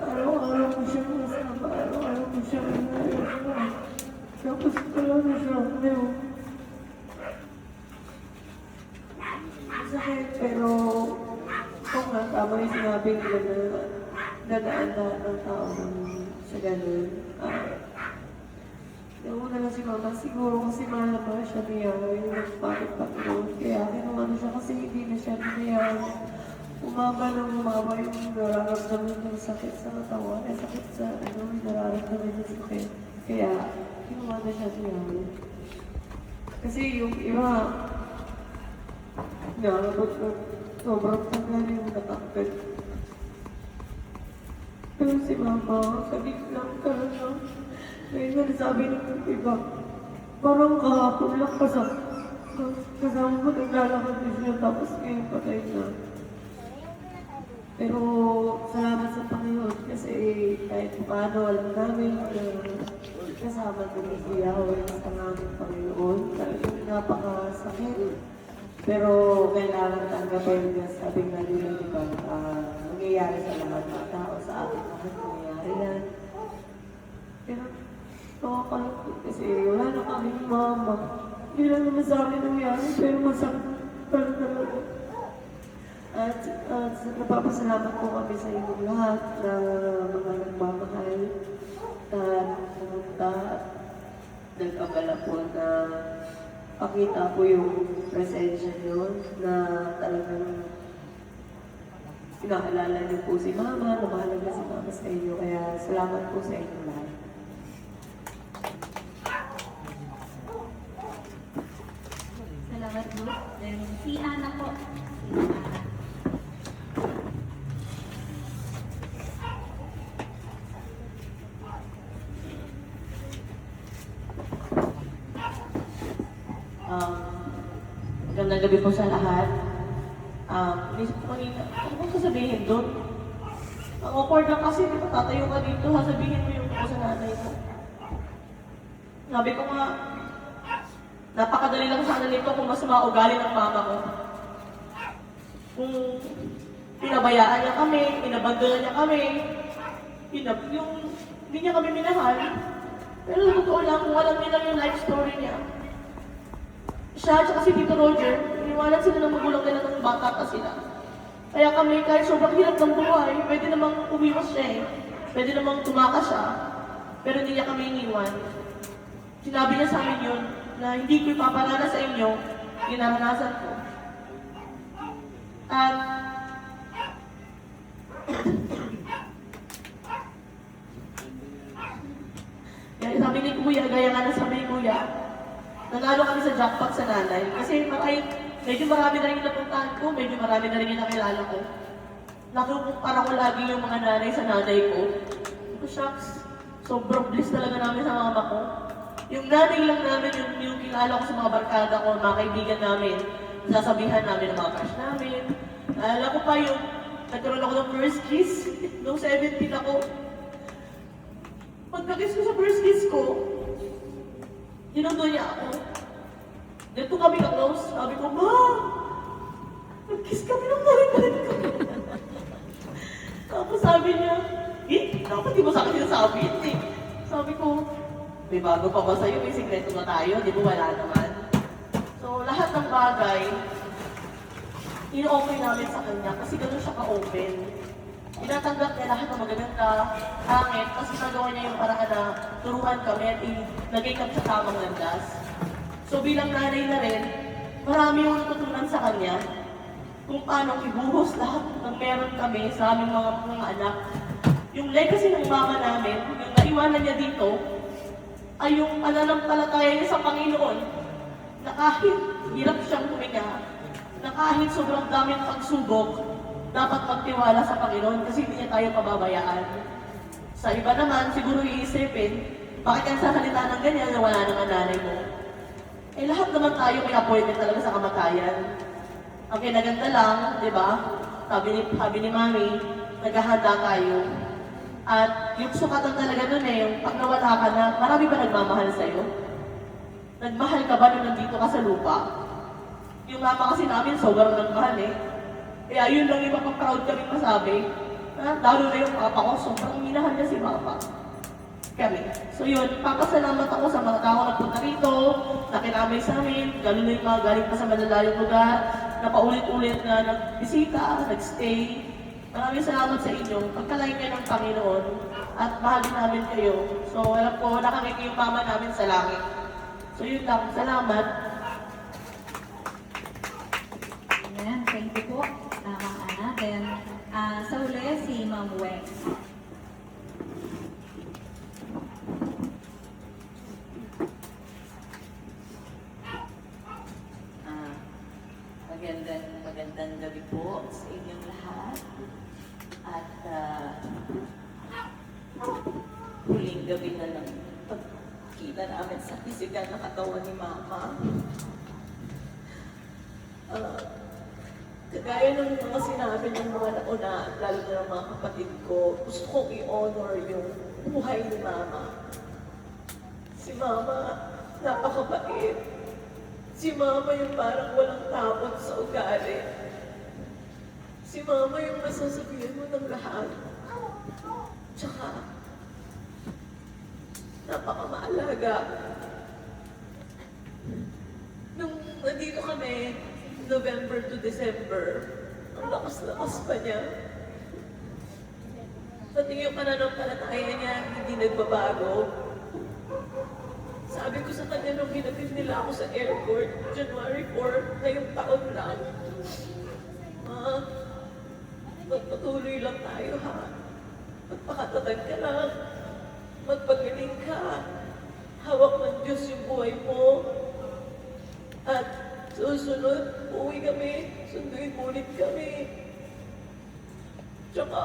Speaker 11: araw-araw ko siya kasama, araw-araw ko siya kasama. Tapos pala na siya ngayon. Masakit, pero kung nga, tama yung sinabi nila na dadaan na ng tao sa ganun. Nauna na si Mama, siguro kasi mahal na mahal siya niya, yung nagpapit-pagod. Kaya kinuha na siya kasi hindi na siya niya. Umaba yung nararamdaman ng sakit sa katawan, sakit sa yung nararamdaman ng sakit. Kaya kinuha na siya niya. Kasi yung iba, nakakabot na sobrang tagal yung natakot. Pero si Mama, sakit lang talaga. Ngayon sabi ng iba, parang kahapon lang kasama mo naglalakad din siya tapos ngayon patay na. Pero salamat sa Panginoon kasi kahit paano alam namin na kasama kami siya o sa aming Panginoon. Talagang napakasakit. Pero kailangan tanggapin niya, sabi nga nila, di ba, nangyayari sa lahat ng tao, sa ating mga nangyayari yan. Nakakalungkot kasi wala na kaming mama. Hindi lang naman sa amin nangyari, pero masakit para talaga. At napapasalamat po kami sa inyong lahat na mga nagmamahal at pumunta. Nag-abala po na pakita po yung presensya nyo na talagang pinakilala niyo po si Mama, na mahalaga si Mama sa inyo. Kaya salamat po sa inyo lahat.
Speaker 3: Salamat po. Then, si Ana po. Si Ana.
Speaker 11: Magandang gabi po sa lahat. Inisip ko kanina, ano kong sasabihin doon? Ang awkward lang kasi, di ba tatayo ka dito, sasabihin mo yung ko sa nanay mo. Sabi ko nga, napakadali lang sana nito kung masama ugali ng mama ko. Kung pinabayaan niya kami, inabandonan niya kami, hindi niya kami minahal. Pero sa totoo lang, kung alam niya lang yung life story niya, siya at si Tito Roger, iniwanan sila ng magulang nila ng bata pa sila. Kaya kami, kahit sobrang hirap ng buhay, pwede namang umiwas siya eh. Pwede namang tumakas siya. Pero hindi niya kami iniwan. Sinabi niya sa amin yun, na hindi ko ipapalala sa inyo, yung naranasan ko. At yan, sabi ni Kuya, gaya nga na sabi ni Kuya, nanalo kami sa jackpot sa nanay. Kasi medyo marami na rin yung napuntahan ko, medyo marami na rin yung nakilala ko. Nakukumpara ko lagi yung mga nanay sa nanay ko. Shucks, sobrang bliss talaga namin sa mama ko. Yung nanay lang namin, yung kilala ko sa mga barkada ko, mga kaibigan namin, sasabihan namin ng mga crush namin. Naalala ko pa yung nagkaroon ako ng first kiss, noong 17 ako. Pagka-kiss ko sa first kiss ko, ginundo niya ako. Dito kami ka-close, sabi ko, Ma! Nag-kiss kami ng balik-balik ko. Tapos sabi niya, dapat di mo sa akin sinasabi eh. Sabi ko, may bago pa ba sa'yo? May sikreto na tayo? Di ba wala naman? So, lahat ng bagay, ino-open namin sa kanya kasi gano'n siya ka-open. Tinatanggap niya lahat ng magaganda, hangin, kasi nagawa niya yung paraan na turuan kami at ilagay kami sa tamang landas. So bilang nanay na rin, marami yung natutunan sa kanya kung paano ibuhos lahat ng meron kami sa aming mga anak. Yung legacy ng mama namin, yung naiwanan niya dito, ay yung pananampalataya niya sa Panginoon na kahit hirap siyang huminga, na kahit sobrang daming pagsubok, dapat magtiwala sa Panginoon kasi hindi niya tayo pababayaan. Sa iba naman, siguro iisipin, bakit yan sasalita ng ganyan na wala naman nanay mo? Eh lahat naman tayo may appointment talaga sa kamatayan. Ang kinaganda lang, di ba? Sabi ni Mami, naghahanda tayo. At yung sukatan talaga nun eh, yung pag nawala ka na, marami ba nagmamahal sa'yo? Nagmahal ka ba nung nandito ka sa lupa? Yung mama kasi namin, sobrang nagmahal eh. Kaya yun lang yung mapaproud kami masabi. Lalo na yung papa ko, sobrang minahal niya si mama. Kami. So yun, papasalamat ako sa mga tao na punta rito, nakinamay sa amin, gano'n na yung mga galing pa sa malalayong lugar, na paulit-ulit na nagbisita, nagstay. Maraming salamat sa inyo. Pagkalain kayo ng Panginoon at mahalin namin kayo. So alam ko, nakangiti yung mama namin sa langit. So yun lang, salamat.
Speaker 3: Ayan, thank you po, Ma'am Ana. Then, sa uli, si Ma'am Wex.
Speaker 4: Magandang gabi po sa inyong lahat. At huling gabi na lang pagkita namin sa physical na katawan ni Mama. Kagaya ng mga sinabi ng mga nauna, lalo na ng mga kapatid ko, gusto kong i-honor yung buhay ni Mama. Si Mama, napakabait. Si Mama yung parang walang tapon sa ugali. Si Mama yung nasasabihan mo ng lahat. Tsaka,
Speaker 11: napakamaalaga. Nung nandito kami, November to December, ang lakas-lakas pa niya. Pati yung pananampalataya niya, hindi nagbabago. Sabi ko sa kanya nung hinatid nila ako sa airport, January 4, ngayong taon lang, magpatuloy lang tayo ha. Magpakatatag ka lang. Magpagaling ka. Hawak ng Diyos yung buhay mo. At susunod, uuwi kami. Sunduin mo ulit kami. Tsaka,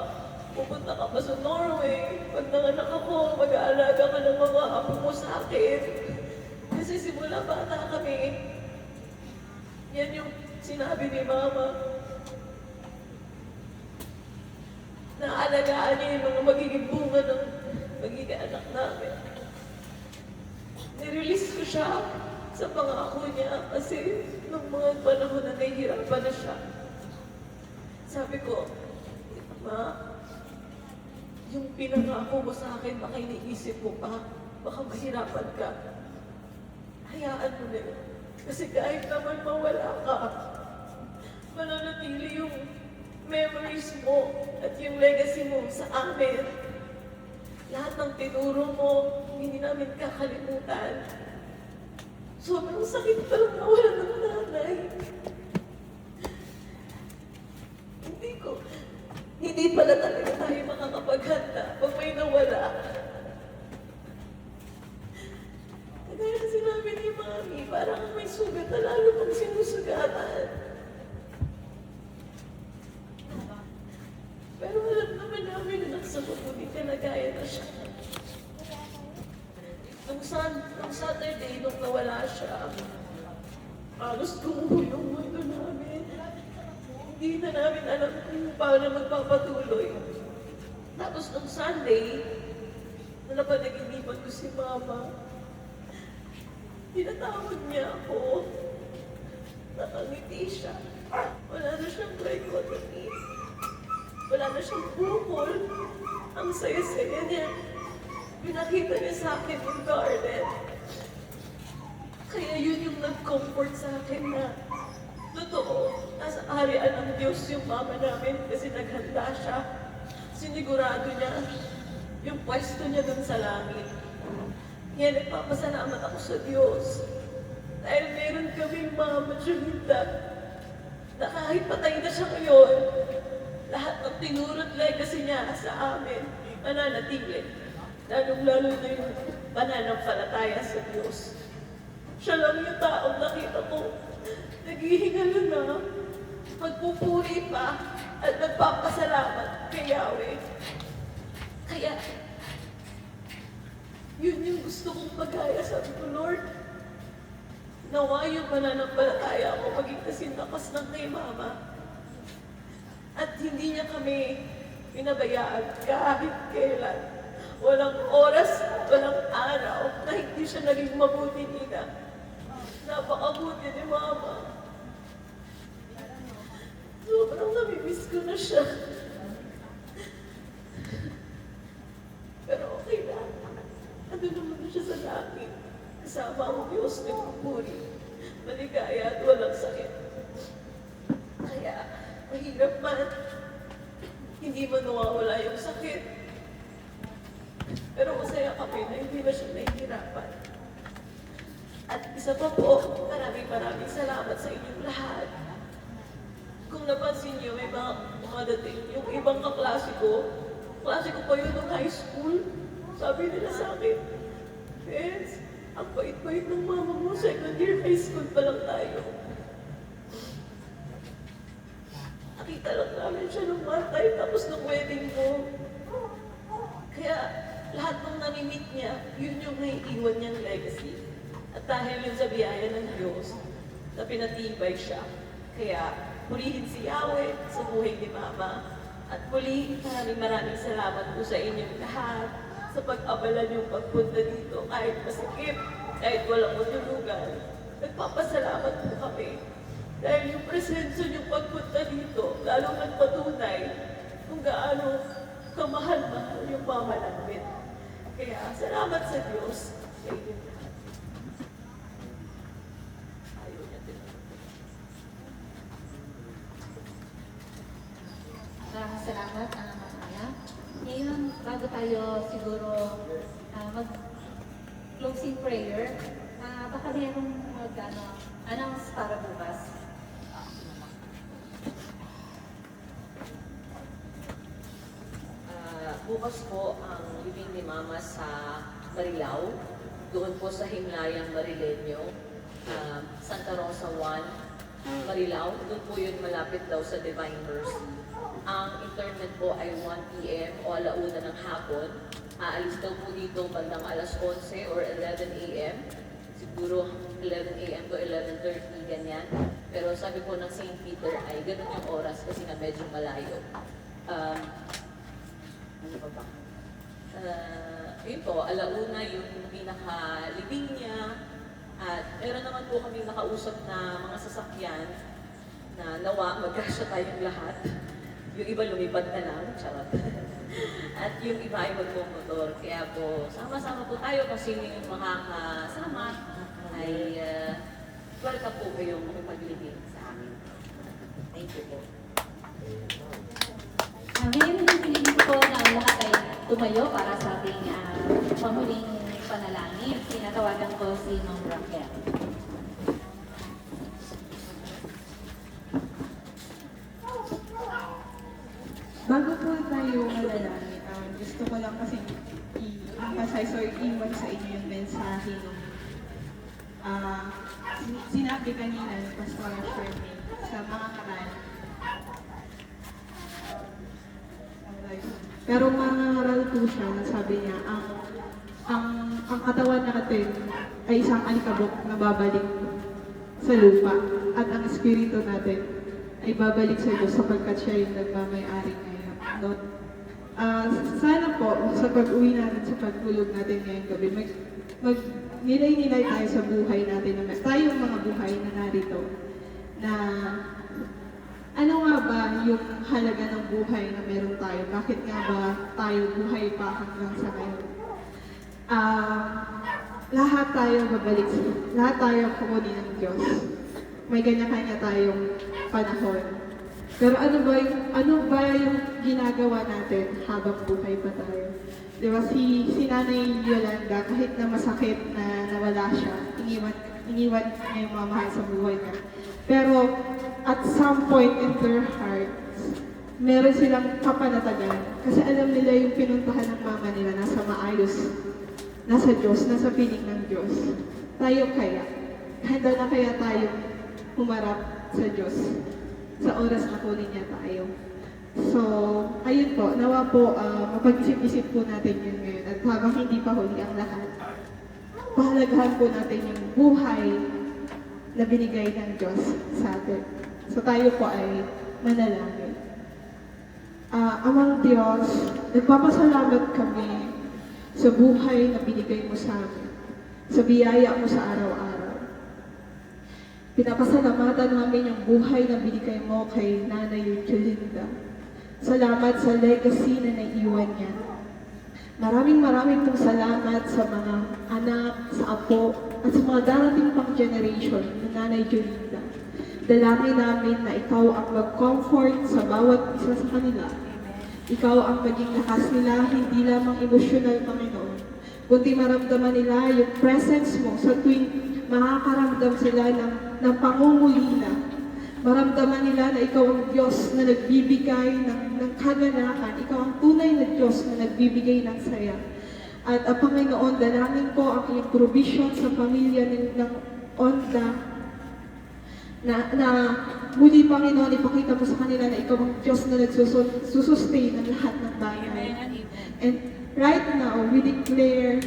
Speaker 11: pupunta ka pa sa Norway. Pag nanganak ako, mag-aalaga ka ng mga apo mo sa akin. Kasi simula bata kami, yan yung sinabi ni Mama. Naalagaan niya yung mga magiging bunga ng magiging anak namin. Nirelease ko siya sa pangako niya kasi nung mga panahon na nahihirapan na siya. Sabi ko, Ma, yung pinangako mo sa akin, baka iniisip mo pa, baka mahirapan ka. Hayaan mo na yun. Kasi kahit naman mawala ka, mananatili yung memories mo at yung legacy mo sa amin. Lahat ng tinuro mo, hindi namin kakalimutan. Sobrang sakit pa lang nawala ng nanay. Hindi pala talaga tayo makakapaghanda pag may nawala. Kaya na sinabi ni Mami, parang may sugat na lalo pang sinusugatan. Pero alam naman namin na nasa mabuti kalagayan na siya. Nung Saturday, nung nawala siya, halos gumuhulong mundo namin. Hindi na namin alam kung paano magpapatuloy. Tapos nung Sunday, napanaginipan ko si Mama. Tinatawag niya ako. Nakangiti siya. Wala na siyang trichotomy. Wala na siyang bukol. Ang saya-saya niya. Pinakita niya sa akin yung garden. Kaya yun yung nag-comfort sa akin na totoo, nasa harian ng Diyos yung Mama namin kasi naghanda siya. Sinigurado niya yung pwesto niya dun sa langit. Kaya nagpapasalamat ako sa Diyos. Dahil meron kaming Mama Junita na kahit patay na siya ngayon, lahat ng tinurot legacy niya sa amin, mananatili. Lalong-lalo na yung pananampalataya sa Diyos. Siya lang yung taong nakita ko, naghihingalo na, magpupuri pa, at nagpapasalamat kay Yahweh. Kaya, yun yung gusto kong magaya. Sabi ko, Lord, nawa yung pananampalataya ko maging kasintakas ng kay Mama. At hindi niya kami pinabayaan kahit kailan. Walang oras, walang araw na hindi siya naging mabuti nila. Napakabuti ni Mama. Sobrang namimiss ko na siya. Pero okay lang. Ano naman na siya sa langit. Kasama ang Diyos na pupuri. Maligaya at walang sakit. Kaya, mahirap man. Hindi man nawawala yung sakit. Pero masaya kami na hindi na siya nahihirapan. At isa pa po, maraming salamat sa inyong lahat. Kung napansin niyo, may mga dating, yung ibang klase ko pa yun nung high school. Sabi nila sa akin, Vince, ang bait-bait ng mama mo, second year high school pa lang tayo. Nakita lang namin siya nung one time, tapos nung wedding mo. Kaya lahat ng nanimit niya, yun yung naiiwan niyang legacy. At dahil yun sa biyaya ng Diyos, na pinatibay siya. Kaya purihin si Yahweh sa buhay ni Mama. At muli, maraming salamat po sa inyong lahat sa pag-abala niyong pagpunta dito. Kahit masikip, kahit walang matulugan, nagpapasalamat po kami. Dahil yung presensya niyong pagpunta dito, lalong nagpatunay kung gaano kamahal-mahal yung Mama namin. Kaya salamat sa Diyos sa inyo lahat. Ayaw niya din.
Speaker 3: Maraming salamat, Ma'am Ana. Ngayon, bago tayo siguro mag-closing prayer, baka merong announce para bukas.
Speaker 4: Bukas po ang libing ni Mama sa Marilao, doon po sa Himlayang Marileño, Santa Rosa 1, Marilao. Doon po yun malapit daw sa Divine Mercy. Ang internet po ay 1 p.m. o alauna ng hapon. Aalis daw po dito bandang alas 11 or 11 a.m. Siguro 11 a.m. to 11:30, ganyan. Pero sabi po ng St. Peter ay ganun yung oras kasi nga medyo malayo. Ano pa ba? Yun po, alauna yung pinaka-libing niya. At meron naman po kami nakausap na mga sasakyan na nawa, magkasya tayong lahat. Yung iba lumipad na lang, charot. At yung iba ay magmumotor. Kaya po, sama-sama po tayo kung sino yung makakasama ay welcome po kayong maglibing sa amin. Thank you po.
Speaker 3: Ngayon, pinipili ko na lahat ay tumayo para sa ating pamuling panalangin. Tinatawagan ko si Ma'am Raquel.
Speaker 6: Bago po tayo malalangin, gusto ko lang kasi i-emphasize or iwan sa inyo yung mensahe nung sinabi kanina ni Pastor Sherman sa mga karal. Pero mga karal po siya, nasabi niya, ang katawan natin ay isang alikabok na babalik sa lupa at ang espiritu natin ay babalik sa Diyos sapagkat siya yung nagmamay-ari ngayon. No? Sana po, sa pag-uwi natin, sa pagtulog natin ngayong gabi, nilay-nilay tayo sa buhay natin, tayong mga buhay na narito, na ano nga ba yung halaga ng buhay na meron tayo? Bakit nga ba tayo buhay pa hanggang sa ngayon? Lahat tayo babalik, lahat tayo kukunin ng Diyos. May kanya-kanya tayong panahon. Pero ano ba yung ginagawa natin habang buhay pa tayo? Di ba si Nanay Yolanda, kahit na masakit na nawala siya, iniwan niya yung mga mahal sa buhay niya. Pero at some point in their hearts, meron silang kapanatagan. Kasi alam nila yung pinuntahan ng mama nila nasa maayos, nasa Diyos, nasa piling ng Diyos. Tayo kaya, handa na kaya tayo humarap sa Diyos sa oras na kunin niya tayo. So, ayun po, nawa po, mapag-isip-isip po natin yun ngayon. At habang hindi pa huli ang lahat, pahalagahan po natin yung buhay na binigay ng Diyos sa atin. So tayo po ay manalangin. Amang Diyos, nagpapasalamat kami sa buhay na binigay mo sa amin, sa biyaya mo sa araw-araw. Pinapasalamatan namin yung buhay na binigay mo kay Nanay Jolinda. Salamat sa legacy na naiiwan niya. Maraming pong salamat sa mga anak, sa apo, at sa mga darating pang generation ng Nanay Jolinda. Dalangin namin na ikaw ang mag-comfort sa bawat isa sa kanila. Ikaw ang maging lakas nila, hindi lamang emosyonal, Panginoon, kundi maramdaman nila yung presence mo sa tuwing makakaramdam sila ng pangungulila. Maramdaman nila na ikaw ang Diyos na nagbibigay ng kaganahan. Ikaw ang tunay na Diyos na nagbibigay ng saya. At Panginoon, dalangin ko ang iyong provision sa pamilya ng Onda na muli, Panginoon, ipakita mo sa kanila na ikaw ang Diyos na nagsusustain ng lahat ng bagay. And right now, we declare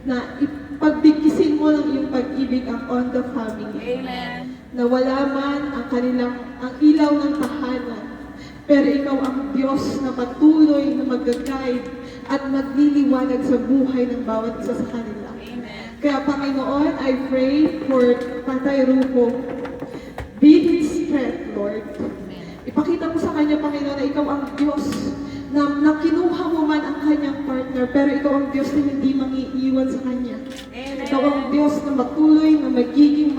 Speaker 6: na pagbigkisin mo ng iyong pag-ibig ang Onda family.
Speaker 4: Amen.
Speaker 6: Na wala man ang ilaw ng tahanan, pero ikaw ang Diyos na patuloy na mag-guide at magliliwanag sa buhay ng bawat isa sa kanila.
Speaker 4: Amen.
Speaker 6: Kaya Panginoon, I pray for Tatay Rupo. Be His strength, Lord. Ipakita mo sa kanya, Panginoon, na ikaw ang Diyos na kinuha mo man ang kanyang partner, pero ikaw ang Diyos na hindi mangiiwan sa kanya. Ikaw ang Diyos na matuloy, na magiging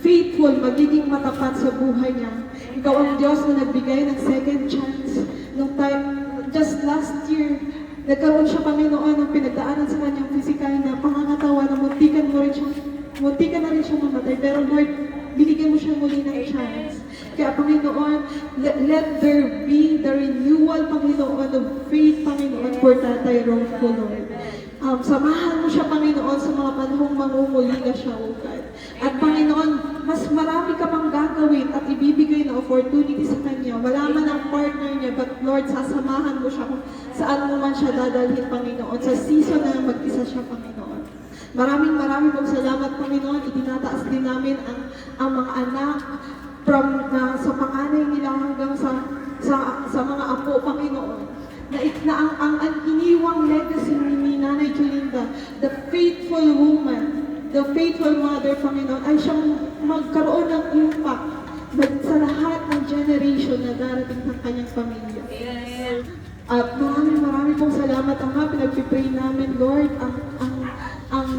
Speaker 6: faithful, magiging matapat sa buhay niya. Ikaw ang Diyos na nagbigay ng second chance. Nung time, just last year, nagkaroon siya, Panginoon, ng pinagdaanan sa kanyang physical na pangangatawa na muntikan na rin siya mamatay. Pero Lord, binigyan mo siya muli ng chance. Kaya Panginoon, let there be the renewal, Panginoon, of faith, Panginoon, for Tatay Rolfo, Lord. Samahan mo siya, Panginoon, sa mga panahong mangunguli na siya, O God. At Panginoon, mas marami ka pang gagawin at ibibigay na opportunity sa kanya. Wala man ang partner niya, but Lord, sasamahan mo siya kung saan mo man siya dadalhin, Panginoon. Sa season na mag-isa siya, Panginoon. Maraming pong salamat, Panginoon. Itinataas din namin ang mga anak from sa panganay nila hanggang sa mga apo, Panginoon. Na ang iniwang legacy ni Nanay Jolinda, the faithful woman, the faithful mother, Panginoon, ay siyang magkaroon ng impact sa lahat ng generation na darating ng kanyang pamilya. At marami pong salamat. Pinagpipray namin, Lord, ang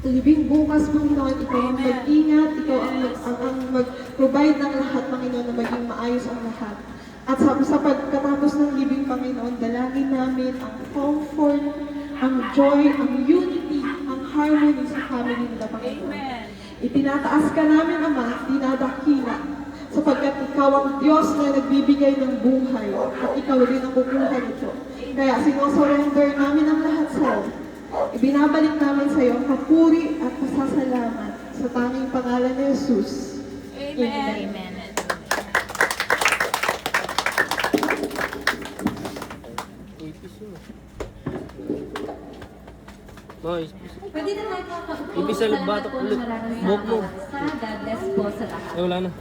Speaker 6: libing bukas, Panginoon, ikaw ang mag-ingat, ikaw ang mag-provide ng lahat, Panginoon, na maging maayos ang lahat. At sa pagkatapos ng libing, Panginoon, dalangin namin ang comfort, ang joy, ang unity, ang harmony sa family nila, Panginoon. Itinataas ka namin, Ama, dinadakila, sapagkat ikaw ang Diyos na nagbibigay ng buhay at ikaw rin ang kukuha nito. Kaya sinosurrender namin ang lahat sa iyo. Ibinabalik namin sa iyo ang papuri at pasasalamat sa tanging pangalan ni Jesus. Amen.
Speaker 3: Amen.
Speaker 2: Nice.
Speaker 3: Pwede na tayo
Speaker 2: Ibisal batok ulit.
Speaker 3: Maraming
Speaker 2: Buhok mo.
Speaker 3: salamat. God bless po sa lahat.
Speaker 2: Wala na.